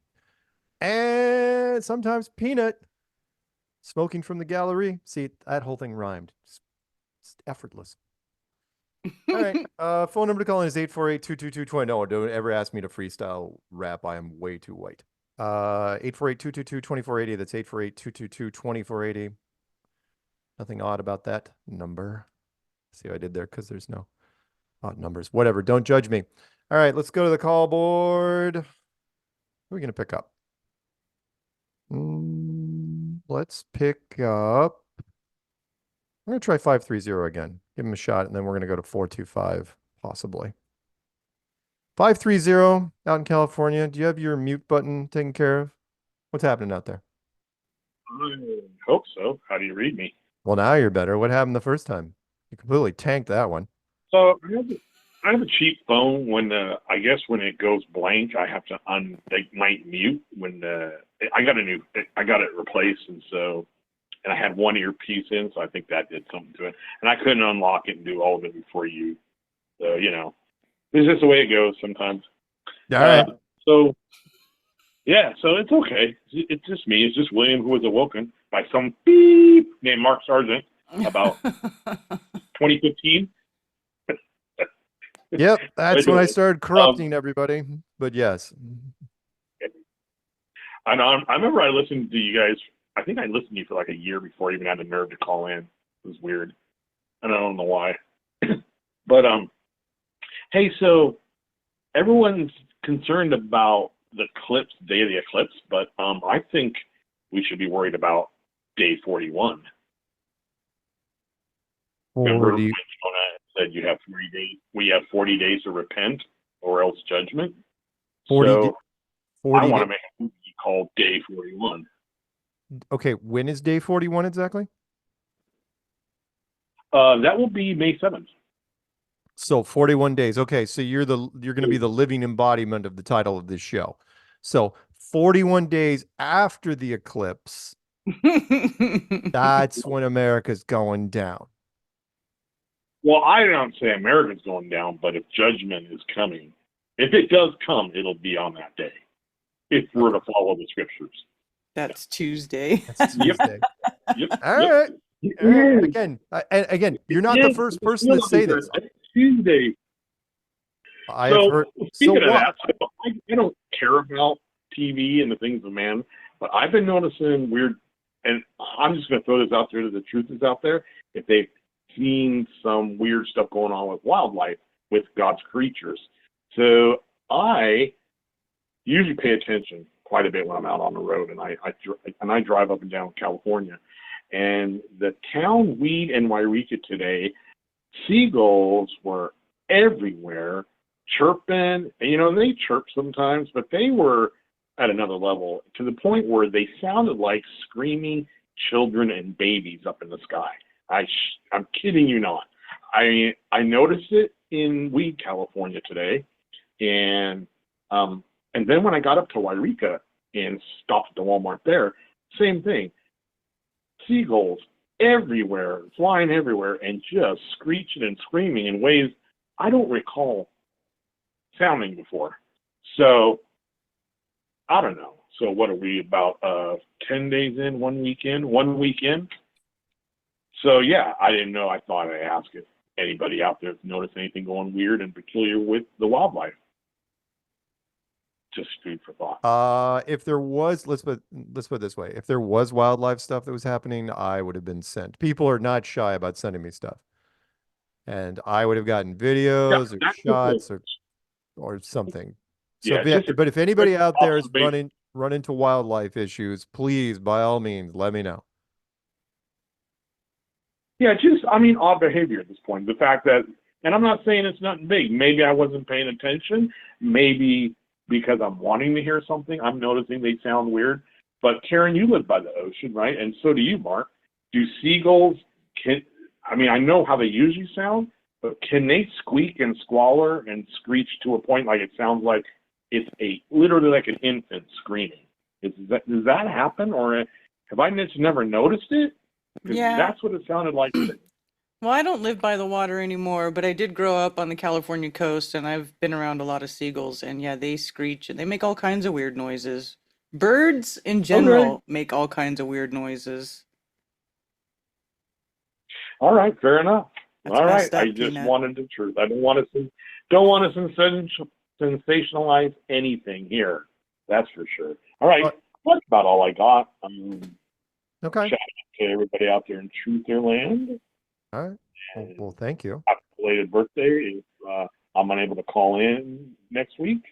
And sometimes Peanut smoking from the gallery. See, that whole thing rhymed. It's effortless. All right. Phone number to call in is 848-222-20. No, don't ever ask me to freestyle rap. I am way too white. 848-222-2480. That's 848-222-2480. Nothing odd about that number. See what I did there? Because there's no odd numbers. Whatever. Don't judge me. All right. Let's go to the call board. Who are we going to pick up? Let's pick up. I'm going to try 530 again. Give him a shot, and then we're going to go to 425, possibly. 530 out in California. Do you have your mute button taken care of? What's happening out there? I hope so. How do you read me? Well, now you're better. What happened the first time? You completely tanked that one. So I have a cheap phone. When I guess when it goes blank, I have to might mute. When I got it replaced, and I had one earpiece in, so I think that did something to it. And I couldn't unlock it and do all of it before you. So it's just the way it goes sometimes. All right. So it's okay. It's just me. It's just William, who was awoken by some beep named Mark Sargent about 2015. Yep, that's when I Anyway, started corrupting everybody. But yes. I know. I remember I listened to you guys. I think I listened to you for like a year before I even had the nerve to call in. It was weird, and I don't know why. But hey, so everyone's concerned about the eclipse, day of the eclipse, but I think we should be worried about day 41. Remember when Jonah said you have 40 days? We have 40 days to repent, or else judgment. 40 So 40 I want da- to make a movie called Day 41. Okay, when is day 41 exactly? That will be May 7th. So 41 days. Okay, so you're going to be the living embodiment of the title of this show. So 41 days after the eclipse, that's when America's going down. Well, I don't say America's going down, but if judgment is coming, if it does come, it'll be on that day. If we're to follow the scriptures. That's Tuesday. That's Tuesday. Yep. All right. All right. Again, you're not the first person to say this. Tuesday. I have heard. Speaking So of what? that, I don't care about TV and the things of man, but I've been noticing weird, and I'm just going to throw this out there that the truth is out there. If they've seen some weird stuff going on with wildlife, with God's creatures. So I usually pay attention quite a bit when I'm out on the road, and I drive up and down California. And the town weed in Wairika today, seagulls were everywhere chirping. And, they chirp sometimes, but they were at another level to the point where they sounded like screaming children and babies up in the sky. I'm kidding you not. I noticed it in Weed, California today, and then when I got up to Wairika and stopped at the Walmart there, same thing. Seagulls everywhere, flying everywhere, and just screeching and screaming in ways I don't recall sounding before. So I don't know. So what are we about 10 days in, 1 weekend? So yeah, I didn't know. I thought I'd ask if anybody out there noticed anything going weird and peculiar with the wildlife. Just food for thought. If there was, let's put it this way. If there was wildlife stuff that was happening, I would have been sent. People are not shy about sending me stuff. And I would have gotten videos or shots or something. So but if anybody out there is run into wildlife issues, please, by all means, let me know. Yeah, odd behavior at this point. The fact that, and I'm not saying it's nothing big. Maybe I wasn't paying attention. Maybe because I'm wanting to hear something, I'm noticing they sound weird. But Karen, you live by the ocean, right? And so do you, Mark. Do seagulls, I know how they usually sound, but can they squeak and squalor and screech to a point like it sounds like it's literally like an infant screaming? Does that happen, or have I just never noticed it? Yeah. That's what it sounded like. Well, I don't live by the water anymore, but I did grow up on the California coast, and I've been around a lot of seagulls, and yeah, they screech and they make all kinds of weird noises. Birds in general make all kinds of weird noises. All right, fair enough. That's all right, messed up, I just Peanut. wanted the truth. I don't want to sensationalize anything here. That's for sure. All right, that's about all I got. Okay. Shout out to everybody out there in Trutherland. All right. Well, thank you. Happy belated birthday if I'm unable to call in next week.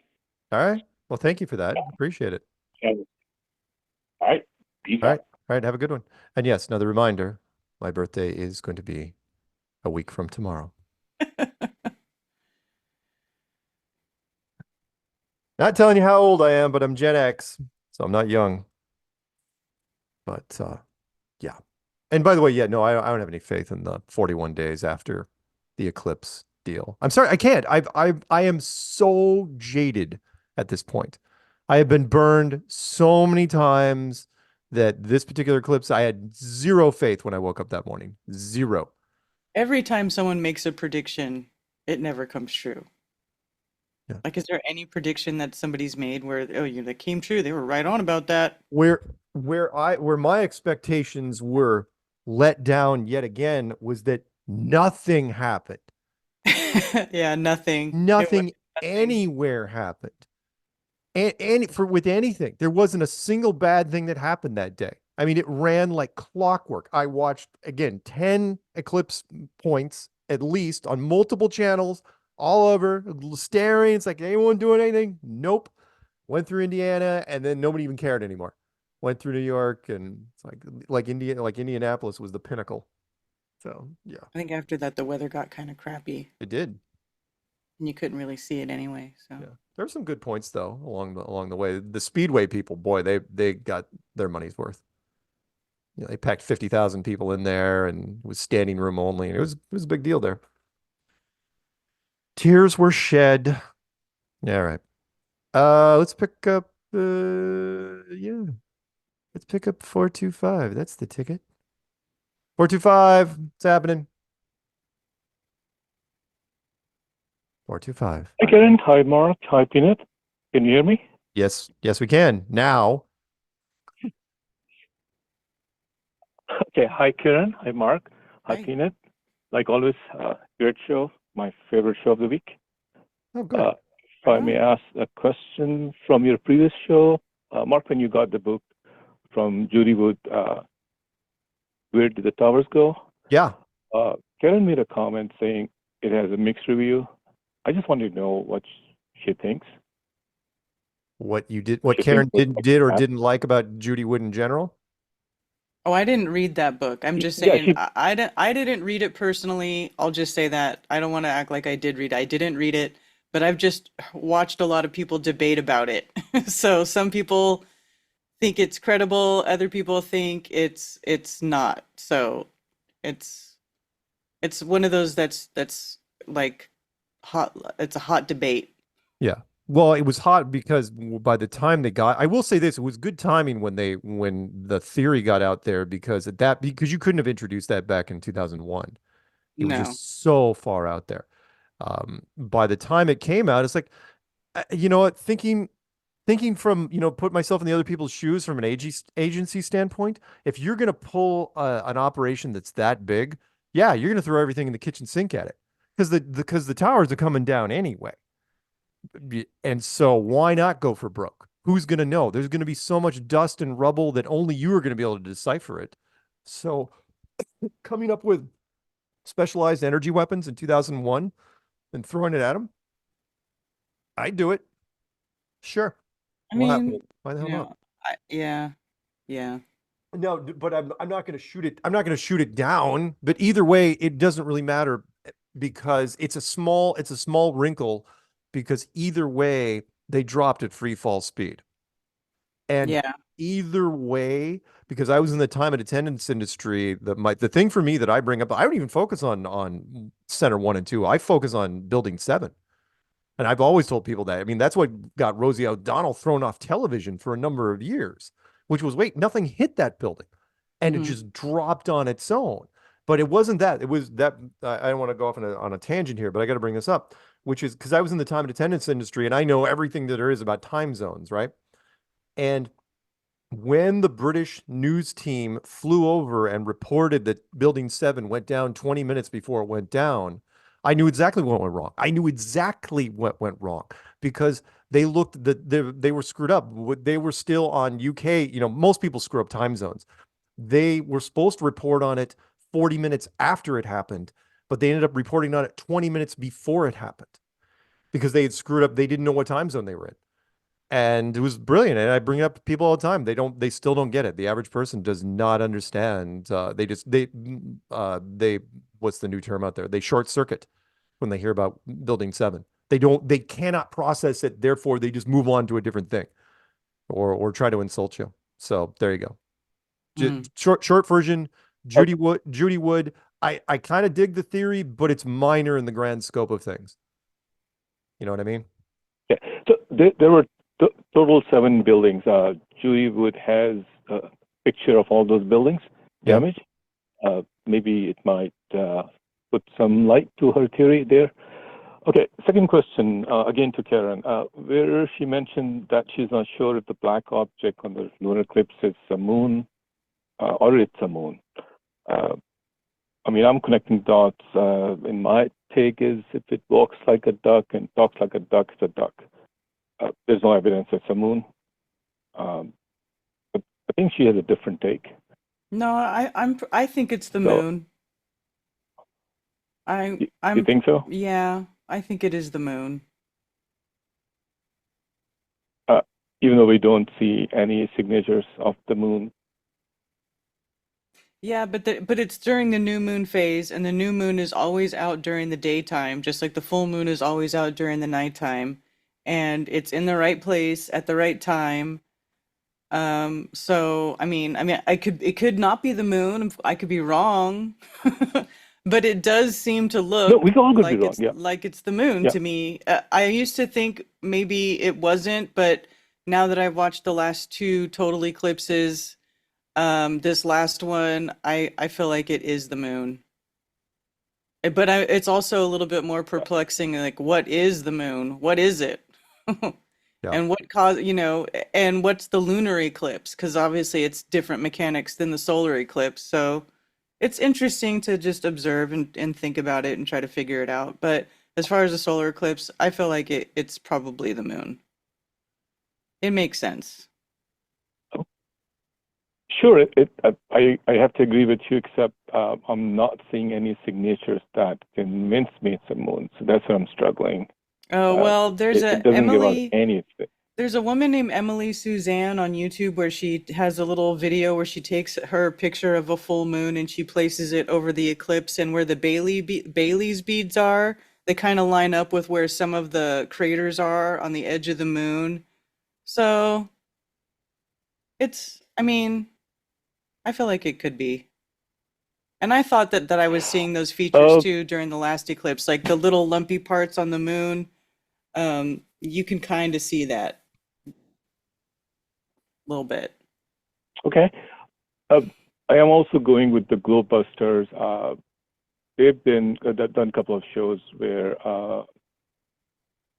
All right. Well, thank you for that. Appreciate it. All right. Peace out. All right. Have a good one. And yes, another reminder, my birthday is going to be a week from tomorrow. Not telling you how old I am, but I'm Gen X, so I'm not young. But yeah. And by the way, yeah, no, I don't have any faith in the 41 days after the eclipse deal. I'm sorry, I can't. I am so jaded at this point. I have been burned so many times that this particular eclipse, I had zero faith when I woke up that morning. Zero. Every time someone makes a prediction, it never comes true. Yeah. Like, is there any prediction that somebody's made where, that came true? They were right on about that. Where my expectations were let down yet again was that nothing happened. Yeah, nothing. Nothing anywhere happened. And for with anything, there wasn't a single bad thing that happened that day. I mean, it ran like clockwork. I watched again 10 eclipse points at least on multiple channels, all over, staring. It's like anyone doing anything? Nope. Went through Indiana, and then nobody even cared anymore. Went through New York, and it's like Indianapolis was the pinnacle. So yeah, I think after that the weather got kind of crappy, it did. and you couldn't really see it anyway. So Yeah, there were some good points though along the way. The Speedway people, boy, they got their money's worth. You know, they packed 50,000 people in there, and it was standing room only, and it was a big deal there. Tears were shed. Yeah, all right. Let's pick up. Yeah, let's pick up 425. That's the ticket. 425. What's happening? 425. Hi, Karen. Hi, Mark. Hi, Peanut. Can you hear me? Yes, we can now. Okay. Hi, Karen. Hi, Mark. Hi, Peanut. Like always, great show. My favorite show of the week. Oh, good. If I may ask a question from your previous show, Mark, when you got the book from Judy Wood, Where Did the Towers Go? Yeah. Karen made a comment saying it has a mixed review. I just wanted to know what she thinks. What She Karen thinks did or didn't like about Judy Wood in general? Oh, I didn't read that book. I'm just Yeah, saying I didn't read it personally. I'll just say that. I don't want to act like I did read it. I didn't read it, but I've just watched a lot of people debate about it. So some people think it's credible, other people think it's not. So it's one of those that's like hot. It's a hot debate. Yeah. Well, it was hot because by the time I will say this, it was good timing when the theory got out there because you couldn't have introduced that back in 2001. It was No. just so far out there. By the time it came out, it's like, you know what, thinking from, put myself in the other people's shoes from an agency standpoint, if you're going to pull an operation that's that big, yeah, you're going to throw everything in the kitchen sink at it because the towers are coming down anyway. And so why not go for broke? Who's going to know? There's going to be so much dust and rubble that only you are going to be able to decipher it. So coming up with specialized energy weapons in 2001 and throwing it at them, I'd do it. Sure. I mean, why the hell not? Yeah. No, but I'm not going to shoot it. I'm not going to shoot it down. But either way, it doesn't really matter because it's a small wrinkle. Because either way, they dropped at free fall speed. And either way, because I was in the time and attendance industry, the thing for me that I bring up, I don't even focus on Center 1 and 2. I focus on Building 7. And I've always told people that. I mean, that's what got Rosie O'Donnell thrown off television for a number of years, which was, nothing hit that building. And it just dropped on its own. But it wasn't that. It was that. I don't want to go off on a tangent here, but I got to bring this up, which is because I was in the time and attendance industry and I know everything that there is about time zones, right? And when the British news team flew over and reported that Building 7 went down 20 minutes before it went down, I knew exactly what went wrong. I knew exactly what went wrong because they looked that they were screwed up. They were still on UK. Most people screw up time zones. They were supposed to report on it 40 minutes after it happened, but they ended up reporting on it 20 minutes before it happened because they had screwed up. They didn't know what time zone they were in. And it was brilliant. And I bring it up to people all the time. They still don't get it. The average person does not understand. They what's the new term out there? They short circuit when they hear about Building 7. They cannot process it. Therefore, they just move on to a different thing or try to insult you. So there you go. Short version, Judy Wood. I kind of dig the theory, but it's minor in the grand scope of things. You know what I mean? Yeah. So there were total 7 buildings. Judy Wood has a picture of all those buildings damaged. Maybe it might put some light to her theory there. Okay, second question, again to Karen, where she mentioned that she's not sure if the black object on the lunar eclipse is a moon or it's a moon. I mean, I'm connecting dots. And my take is if it walks like a duck and talks like a duck, it's a duck. There's no evidence it's a moon. But I think she has a different take. No, I think it's the So, moon. you think so? Yeah, I think it is the moon. Even though we don't see any signatures of the moon. Yeah, but it's during the new moon phase, and the new moon is always out during the daytime, just like the full moon is always out during the nighttime, and it's in the right place at the right time. So I mean, it could not be the moon. I could be wrong, but it does seem to No, look we all could be like wrong. Yeah. it's the moon Yeah. to me. I used to think maybe it wasn't, but now that I've watched the last two total eclipses, this last one, I feel like it is the moon. But it's also a little bit more perplexing. Like, what is the moon? What is it? Yeah. And what cause, and what's the lunar eclipse? Because obviously it's different mechanics than the solar eclipse. So it's interesting to just observe and think about it and try to figure it out. But as far as the solar eclipse, I feel like it's probably the moon. It makes sense. Sure, I have to agree with you, except I'm not seeing any signatures that convince me it's a moon. So that's where I'm struggling. Oh, well, there's It a doesn't give us Emily. anything. There's a woman named Emily Suzanne on YouTube where she has a little video where she takes her picture of a full moon and she places it over the eclipse, and where the Bailey's beads are, they kind of line up with where some of the craters are on the edge of the moon. So I mean, I feel like it could be. And I thought that I was seeing those features too during the last eclipse, like the little lumpy parts on the moon. You can kind of see that a little bit. Okay. I am also going with the Globebusters. They've done a couple of shows where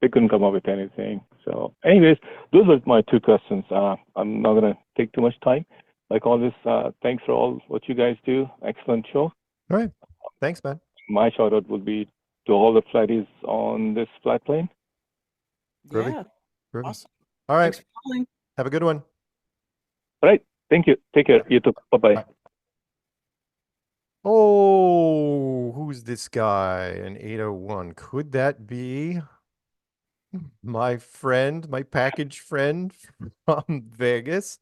they couldn't come up with anything. So, anyways, those are my two questions. I'm not gonna take too much time. Like always, thanks for all what you guys do. Excellent show. All right. Thanks, man. My shout out would be to all the flatties on this flat plane. Groovy. Yeah. Groovy. Awesome. All right. Thanks for calling. Have a good one. All right. Thank you. Take care. You too. Bye-bye. Oh, who's this guy? An 801. Could that be my friend, my package friend from Vegas?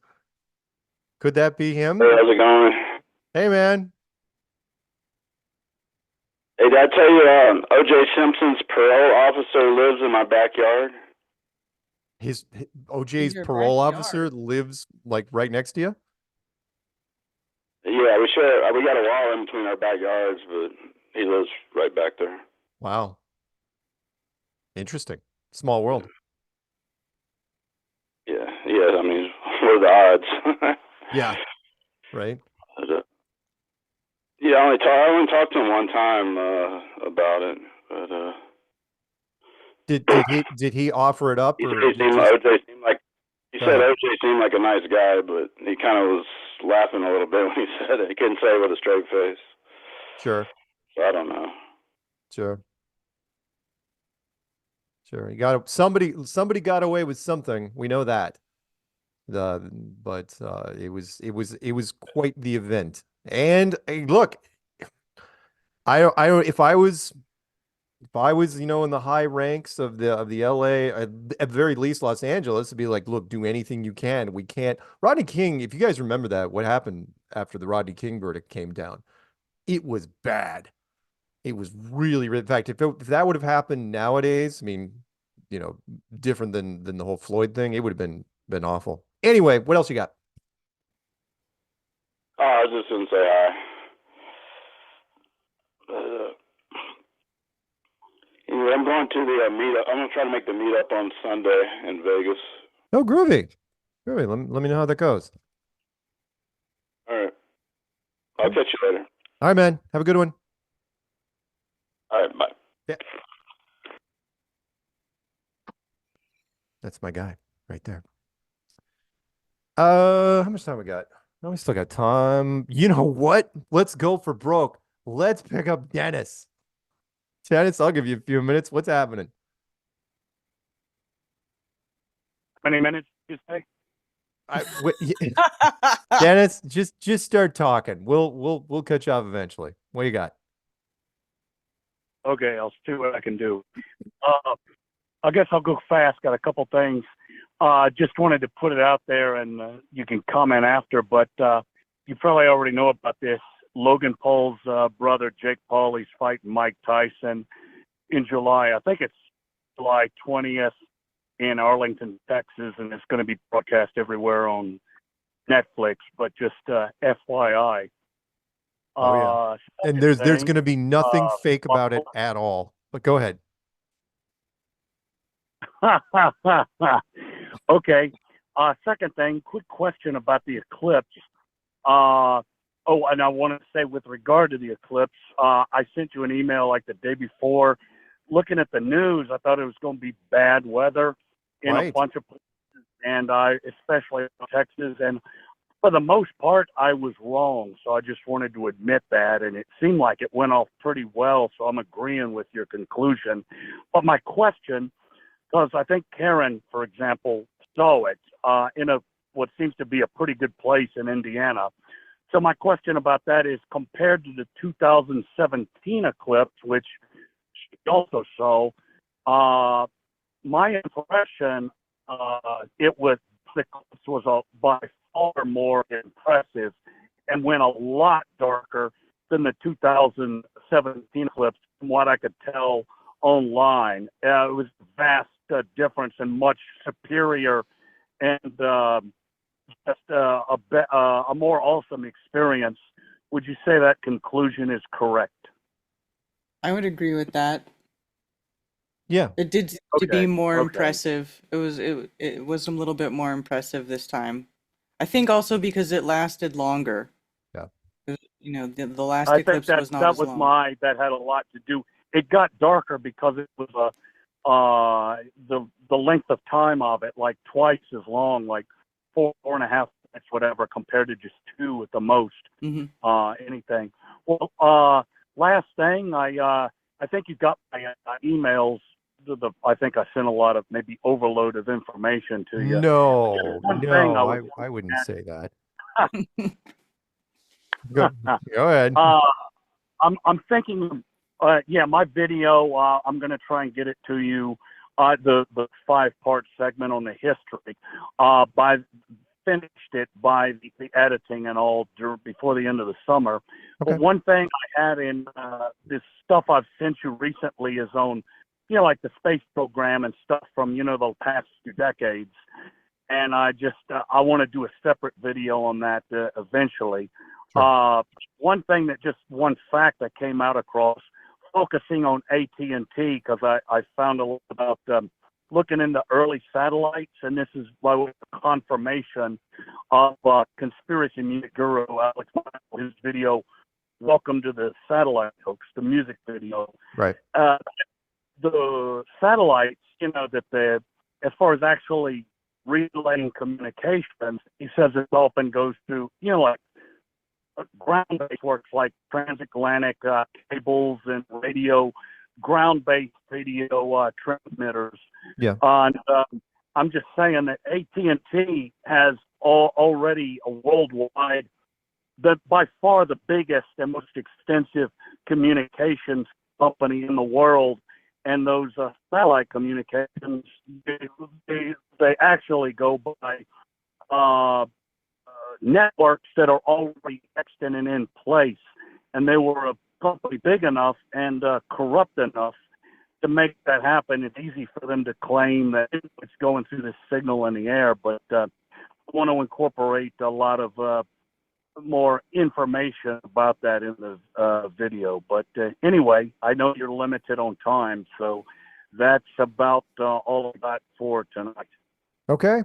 Could that be him? Hey, how's it going? Hey, man. Hey, did I tell you O.J. Simpson's parole officer lives in my backyard? His OJ's your parole backyard. officer lives like right next to you? Yeah, we got a wall in between our backyards, but he lives right back there. Wow. Interesting. Small world. Yeah, I mean, what are the odds? Yeah. Right. But, yeah, I only talked to him one time about it, but Did he offer it up, or OJ seemed like he said OJ seemed like a nice guy, but he kind of was laughing a little bit when he said it. He couldn't say it with a straight face. Sure. So I don't know. Sure. He got somebody got away with something. We know that. But it was quite the event. And look, I if I was in the high ranks of the LA, at the very least Los Angeles, to be like, look, do anything you can. We can't. Rodney King, if you guys remember what happened after the Rodney King verdict came down, it was bad. It was really, in fact, if that would have happened nowadays, I mean, different than the whole Floyd thing, it would have been awful. Anyway, what else you got? Oh, I was just gonna say hi. Anyway, I'm going to the meetup. I'm gonna try to make the meetup on Sunday in Vegas. Oh, groovy. Let me know how that goes. All right. I'll catch you later. All right, man. Have a good one. All right, bye. Yeah. That's my guy right there. How much time we got? No, we still got time. You know what? Let's go for broke. Let's pick up Dennis. Dennis, I'll give you a few minutes. What's happening? How many minutes did you say? Dennis, just start talking. We'll cut you off eventually. What you got? Okay, I'll see what I can do. I guess I'll go fast. Got a couple things. Just wanted to put it out there, and you can comment after. But you probably already know about this. Logan Paul's brother, Jake Paul, he's fighting Mike Tyson in July. I think it's July 20th in Arlington, Texas, and it's going to be broadcast everywhere on Netflix. But just FYI. Oh, yeah. And there's going to be nothing fake about it at all. But go ahead. Okay. Second thing, quick question about the eclipse. And I want to say with regard to the eclipse, I sent you an email like the day before. Looking at the news, I thought it was going to be bad weather in a bunch of places, and especially in Texas. And for the most part, I was wrong. So I just wanted to admit that, and it seemed like it went off pretty well. So I'm agreeing with your conclusion. But my question, because I think Karen, for example, saw it in what seems to be a pretty good place in Indiana. So my question about that is, compared to the 2017 eclipse, which she also saw, my impression the eclipse was by far more impressive and went a lot darker than the 2017 eclipse, from what I could tell online. It was a vast difference and much superior and just a more awesome experience. Would you say that conclusion is correct? I would agree with that. Yeah. It did to be more impressive. It was a little bit more impressive this time. I think also because it lasted longer. Yeah. You know, the last eclipse was not as long. That had a lot to do. It got darker because it was the length of time of it, like twice as long, like 4.5 minutes, whatever, compared to just 2 at the most. Anything. Well, last thing, I think you got my emails. I think I sent a lot of maybe overload of information to you. No, I wouldn't say that. Go ahead. I'm thinking, my video. I'm going to try and get it to you. The 5-part segment on the history. Finished it by the editing and all before the end of the summer. Okay. But one thing I had in this stuff I've sent you recently is on, like the space program and stuff from, the past few decades. And I want to do a separate video on that eventually. Sure. One fact that came out across, focusing on AT&T, because I found a lot about looking into early satellites, and this is by confirmation of conspiracy music guru Alex Michael, his video, Welcome to the Satellite Hoax, the music video. Right. The satellites, that as far as actually relaying communications, he says it often goes through, like ground-based works like transatlantic cables and ground-based radio transmitters. Yeah. And I'm just saying that AT&T has already a worldwide, by far the biggest and most extensive communications company in the world. And those satellite communications, they actually go by networks that are already extant and in place. And they were a company big enough and corrupt enough to make that happen. It's easy for them to claim that it's going through this signal in the air, but I want to incorporate a lot of more information about that in the video. But anyway, I know you're limited on time, so that's about all I got for tonight. Okay.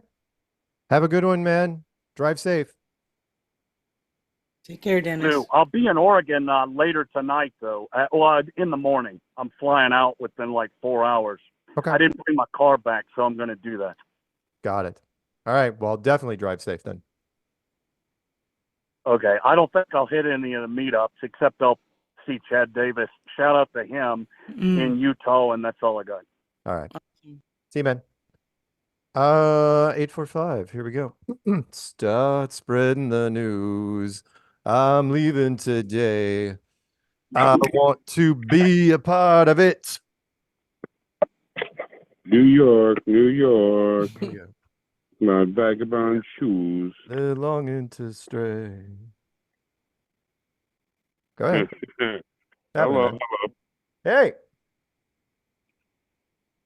Have a good one, man. Drive safe. Take care, Dennis. I'll be in Oregon later tonight, though. In the morning. I'm flying out within like 4 hours. Okay. I didn't bring my car back, so I'm going to do that. Got it. All right. Well, definitely drive safe then. Okay. I don't think I'll hit any of the meetups, except I'll see Chad Davis. Shout out to him in Utah, and that's all I got. All right. See you, man. 845. Here we go. Start spreading the news. I'm leaving today. I want to be a part of it. New York, New York. My vagabond shoes. They're longing to stray. Go ahead. Hello. Hey.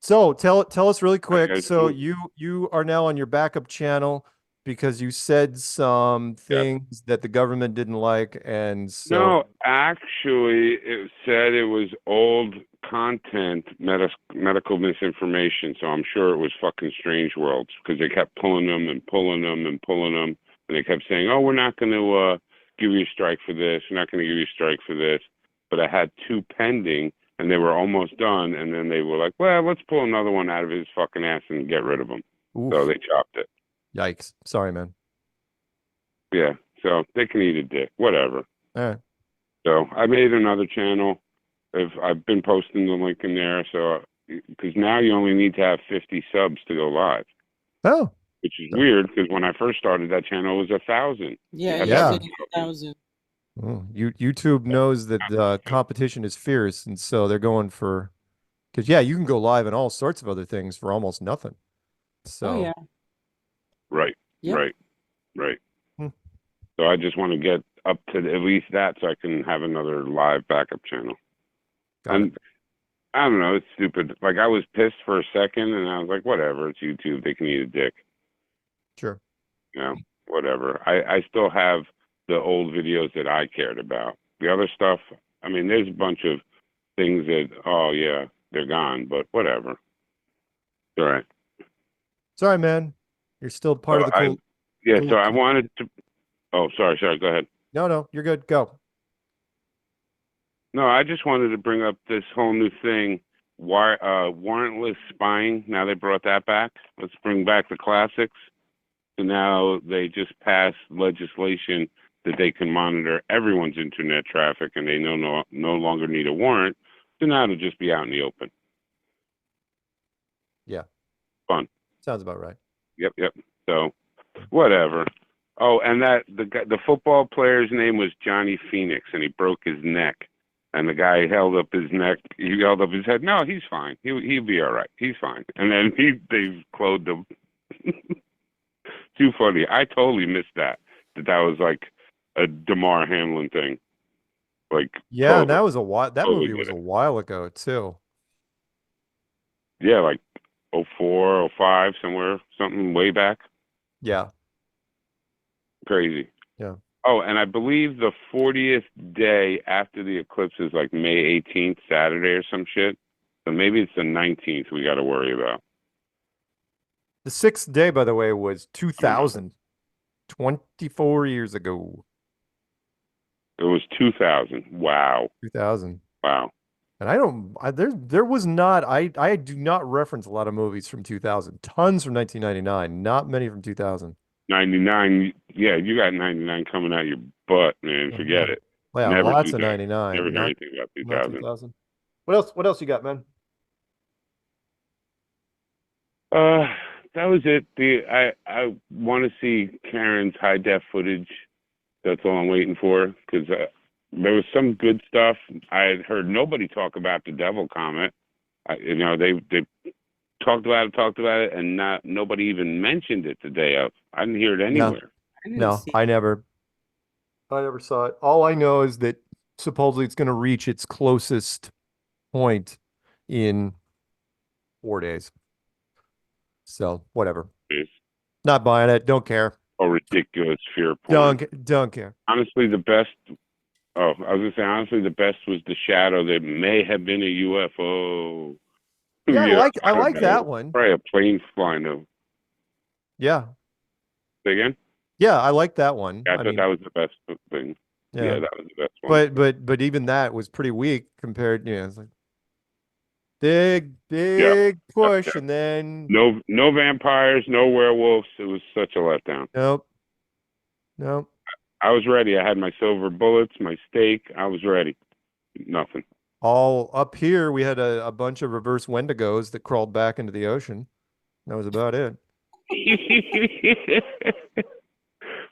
So tell us really quick. So you are now on your backup channel because you said some things that the government didn't like, and so No, actually, it said it was old content, medical misinformation. So I'm sure it was fucking Strange Worlds because they kept pulling them and pulling them and pulling them, and they kept saying, "Oh, we're not going to give you a strike for this. We're not going to give you a strike for this." But I had 2 pending, and they were almost done, and then they were like, "Well, let's pull another one out of his fucking ass and get rid of him." Oof. So they chopped it. Yikes. Sorry, man. Yeah, so they can eat a dick, whatever. All right. So I made another channel. I've been posting the link in there, so because now you only need to have 50 subs to go live. Oh. Which is weird because when I first started that channel, it was 1,000. Yeah, Yeah. 1,000. Well, YouTube knows that competition is fierce, and so they're going for, because you can go live and all sorts of other things for almost nothing. So Oh yeah. Right. Yep. Right. So I just want to get up to at least that so I can have another live backup channel. And I don't know, it's stupid. Like I was pissed for a second and I was like, whatever, it's YouTube, they can eat a dick. Sure. Whatever. I still have the old videos that I cared about. The other stuff, I mean, there's a bunch of things that, they're gone, but whatever. All right. Sorry, man. You're still part of the cool. So I wanted to. Oh, sorry. Go ahead. No, you're good. Go. No, I just wanted to bring up this whole new thing. Why warrantless spying? Now they brought that back. Let's bring back the classics. So now they just passed legislation that they can monitor everyone's internet traffic, and they no longer need a warrant. So now it'll just be out in the open. Yeah. Fun. Sounds about right. Yep. So, whatever. Oh, and the football player's name was Johnny Phoenix, and he broke his neck. And the guy held up his neck. He held up his head. No, he's fine. He'll be all right. He's fine. And then they clothed him. Too funny. I totally missed that was like a Damar Hamlin thing. Like yeah, that was a while. That movie was a while ago too. Yeah, like 04, 05, something way back. Yeah. Crazy. Yeah. Oh, and I believe the 40th day after the eclipse is like May 18th, Saturday or some shit. So maybe it's the 19th we got to worry about. The 6th day, by the way, was 2000, 24 years ago. It was 2000. Wow. 2000. Wow. And there was not, I do not reference a lot of movies from 2000. Tons from 1999, not many from 2000. 99, yeah, you got 99 coming out your butt, man. Forget it. Yeah, Never lots of 99. Never heard anything about 2000. What else you got, man? That was it. I want to see Karen's high def footage. That's all I'm waiting for, because there was some good stuff. I had heard nobody talk about the devil comet. They talked about it, and nobody even mentioned it the day of. I didn't hear it anywhere. No, I never saw it. All I know is that supposedly it's going to reach its closest point in 4 days. So whatever. Not buying it. Don't care. Oh, ridiculous fear porn. Don't care. Honestly, the best. Oh, I was gonna say honestly, the best was the shadow that may have been a UFO. Yeah, I like that one. Probably a plane flying over. Yeah. Say again? Yeah, I like that one. Yeah, I thought that was the best thing. Yeah, that was the best one. But even that was pretty weak compared. It's like big push, and then no vampires, no werewolves. It was such a letdown. Nope. I was ready. I had my silver bullets, my steak. I was ready. Nothing. All up here, we had a bunch of reverse Wendigos that crawled back into the ocean. That was about it.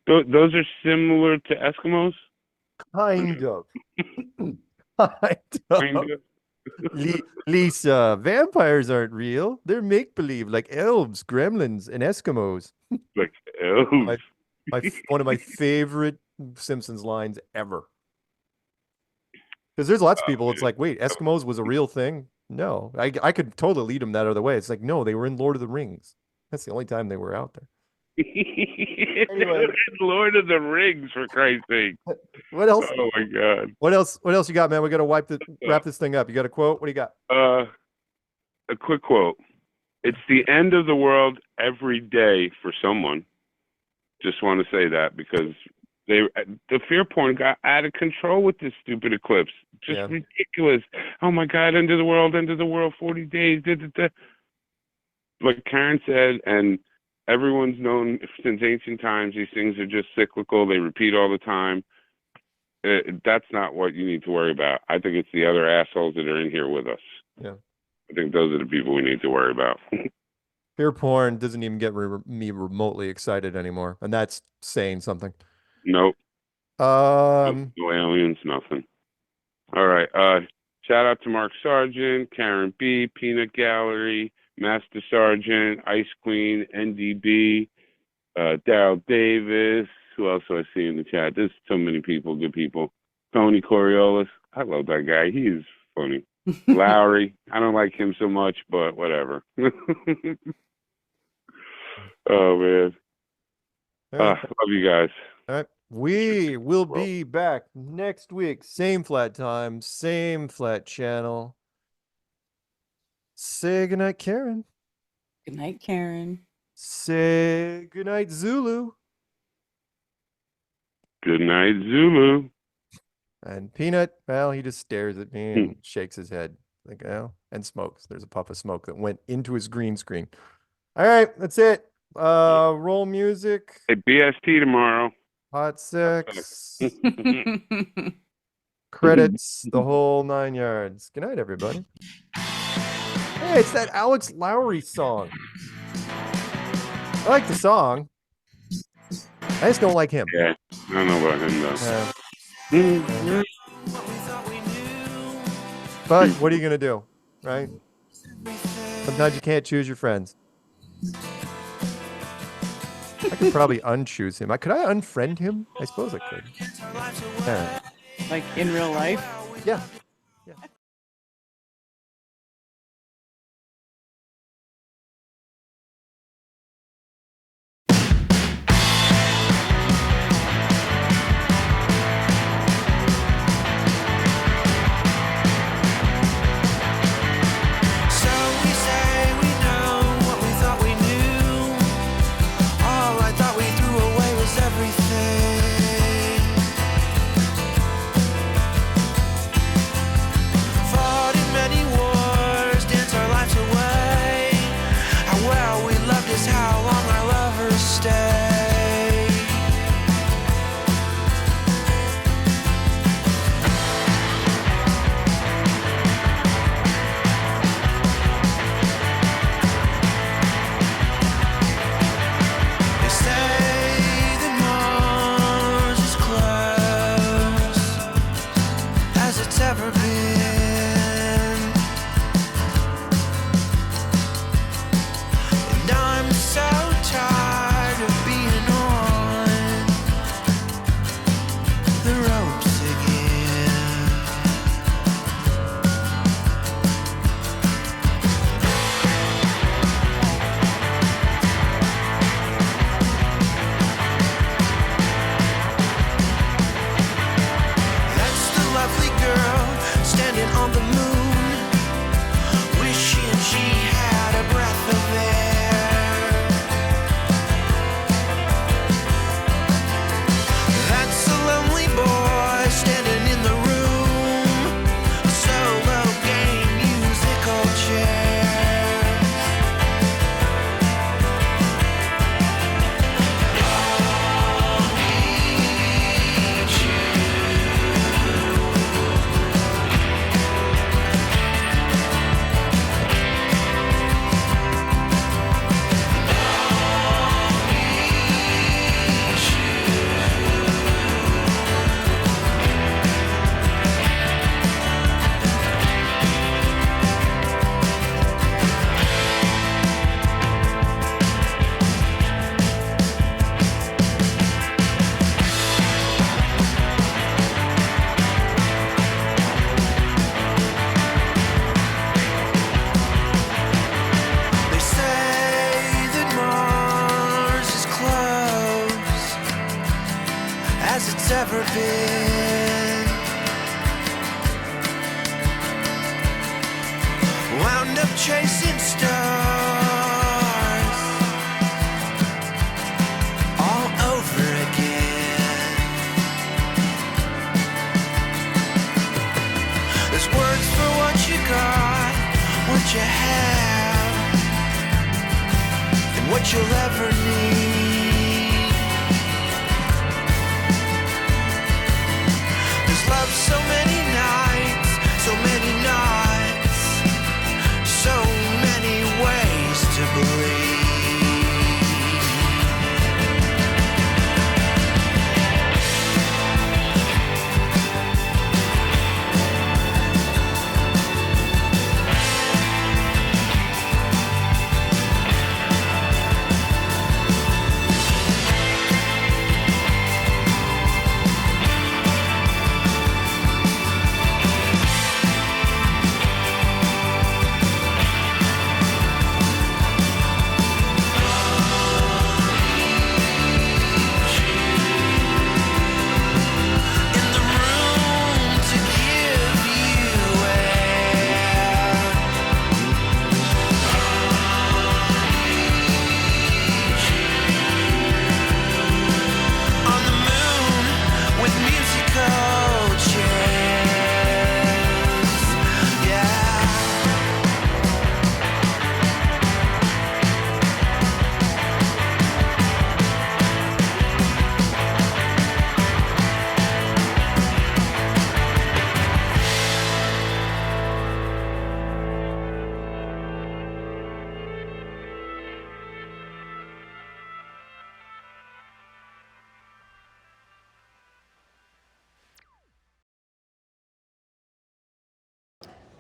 Those are similar to Eskimos? Kind of. Lisa, vampires aren't real. They're make-believe, like elves, gremlins, and Eskimos. Like elves. One of my favorite Simpsons lines ever. Because there's lots of people, it's like, wait, Eskimos was a real thing? No. I could totally lead them that other way. It's like, no, they were in Lord of the Rings. That's the only time they were out there. Anyway. Lord of the Rings, for Christ's sake. What else? Oh my God. What else you got, man? We gotta wrap this thing up. You got a quote? What do you got? A quick quote. It's the end of the world every day for someone. Just want to say that because the fear porn got out of control with this stupid eclipse. Just ridiculous. Oh my God, end of the world, 40 days. Like Karen said, and everyone's known since ancient times, these things are just cyclical. They repeat all the time. That's not what you need to worry about. I think it's the other assholes that are in here with us. Yeah. I think those are the people we need to worry about. Fear porn doesn't even get me remotely excited anymore. And that's saying something. Nope. No aliens, nothing. All right. Shout out to Mark Sargent, Karen B, Peanut Gallery, Master Sargent, Ice Queen, NDB, Daryl Davis. Who else do I see in the chat? There's so many people, good people. Tony Coriolis. I love that guy. He's funny. Lowry. I don't like him so much, but whatever. Oh, man. Love you guys. All right. We will be back next week. Same flat time, same flat channel. Say goodnight, Karen. Good night, Karen. Say goodnight, Zulu. Good night, Zulu. And Peanut, well, he just stares at me and shakes his head. Like, oh, and smokes. There's a puff of smoke that went into his green screen. All right, that's it. Roll music. Hey, BST tomorrow. Hot sex. Credits, the whole 9 yards. Good night, everybody. Hey, it's that Alex Lowry song. I like the song. I just don't like him. Yeah, I don't know about him, though. But what are you going to do, right? Sometimes you can't choose your friends. I could probably unchoose him. Could I unfriend him? I suppose I could. Yeah. Like in real life? Yeah. as it's ever been. Wound up chasing stars all over again. There's words for what you got, what you have, and what you'll ever need. There's love so many nights, so many nights, so many ways to believe.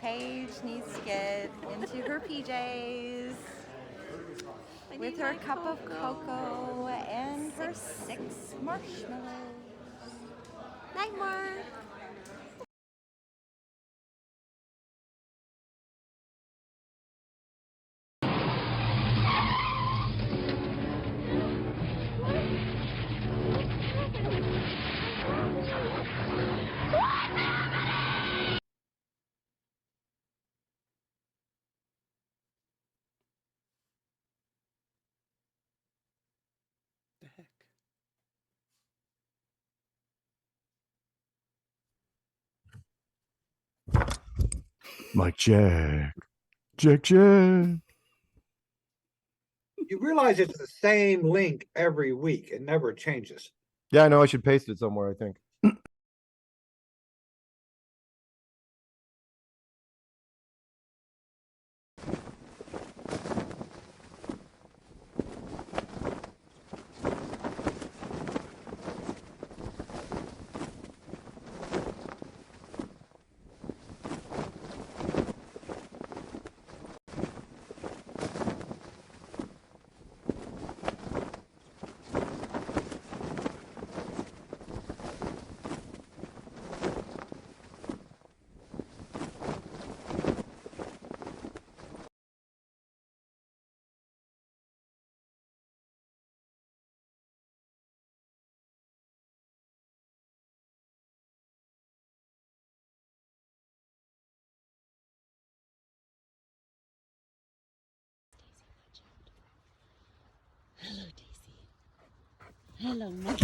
Paige needs to get into her PJs with her cup of cocoa and her 6 marshmallows. Night, Mark. Mike Jack. Jack. You realize it's the same link every week. It never changes. Yeah, I know. I should paste it somewhere, I think. Hello, Daisy. Hello, Monkey.